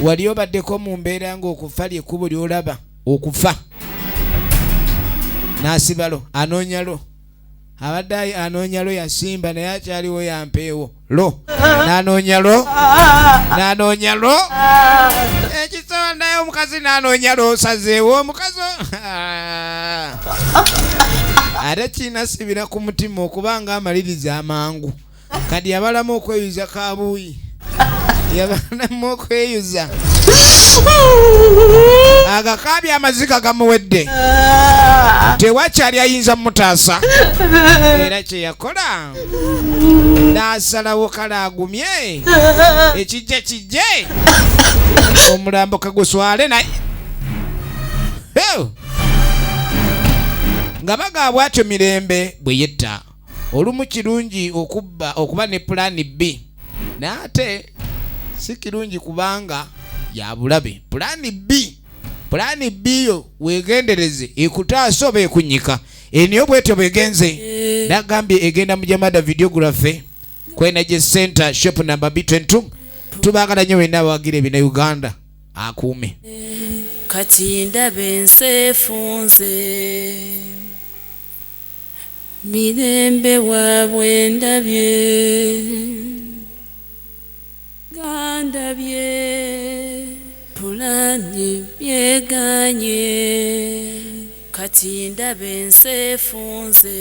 wali obaddeko mu mbeera ng'okufa lyekkubo ly'olaba okufa n'asibalo anoonyalo abadde anoonyalo yasimba naye akyaliwo yampeewo lo n'anoonyalo ekisowa naye omukazi n'anoonyalo osazeewo omukazi ate kiina sibira ku mutima okubanga amaliriza amangu kadi yabalamu okweyuza kabuuyi yabalamu okweyuza agakaabi amaziga gamuwedde tewakyali ayinza mutaasa era kyeyakola n'asalawo kala agumye ekijja kijje omulambo kaguswale naye nga bagaabwa atyo Mirembe bwe yetta olumu kirungi okuba ne pulaani B n'ate si kirungi kubanga ya bulabe pulaani B yo weegendereze ekutaasa oba ekunyika eniyo bwetyo bwegenze nagambye egenda mu Jamada Videography Kwenaje Center shop number B22 tubagala nnyo wenna abawagira ebina Uganda akuume kati ndabe nseefunze Mirembe waabwe ndabye gandabye pulani byeganye kati ndabe nseefunze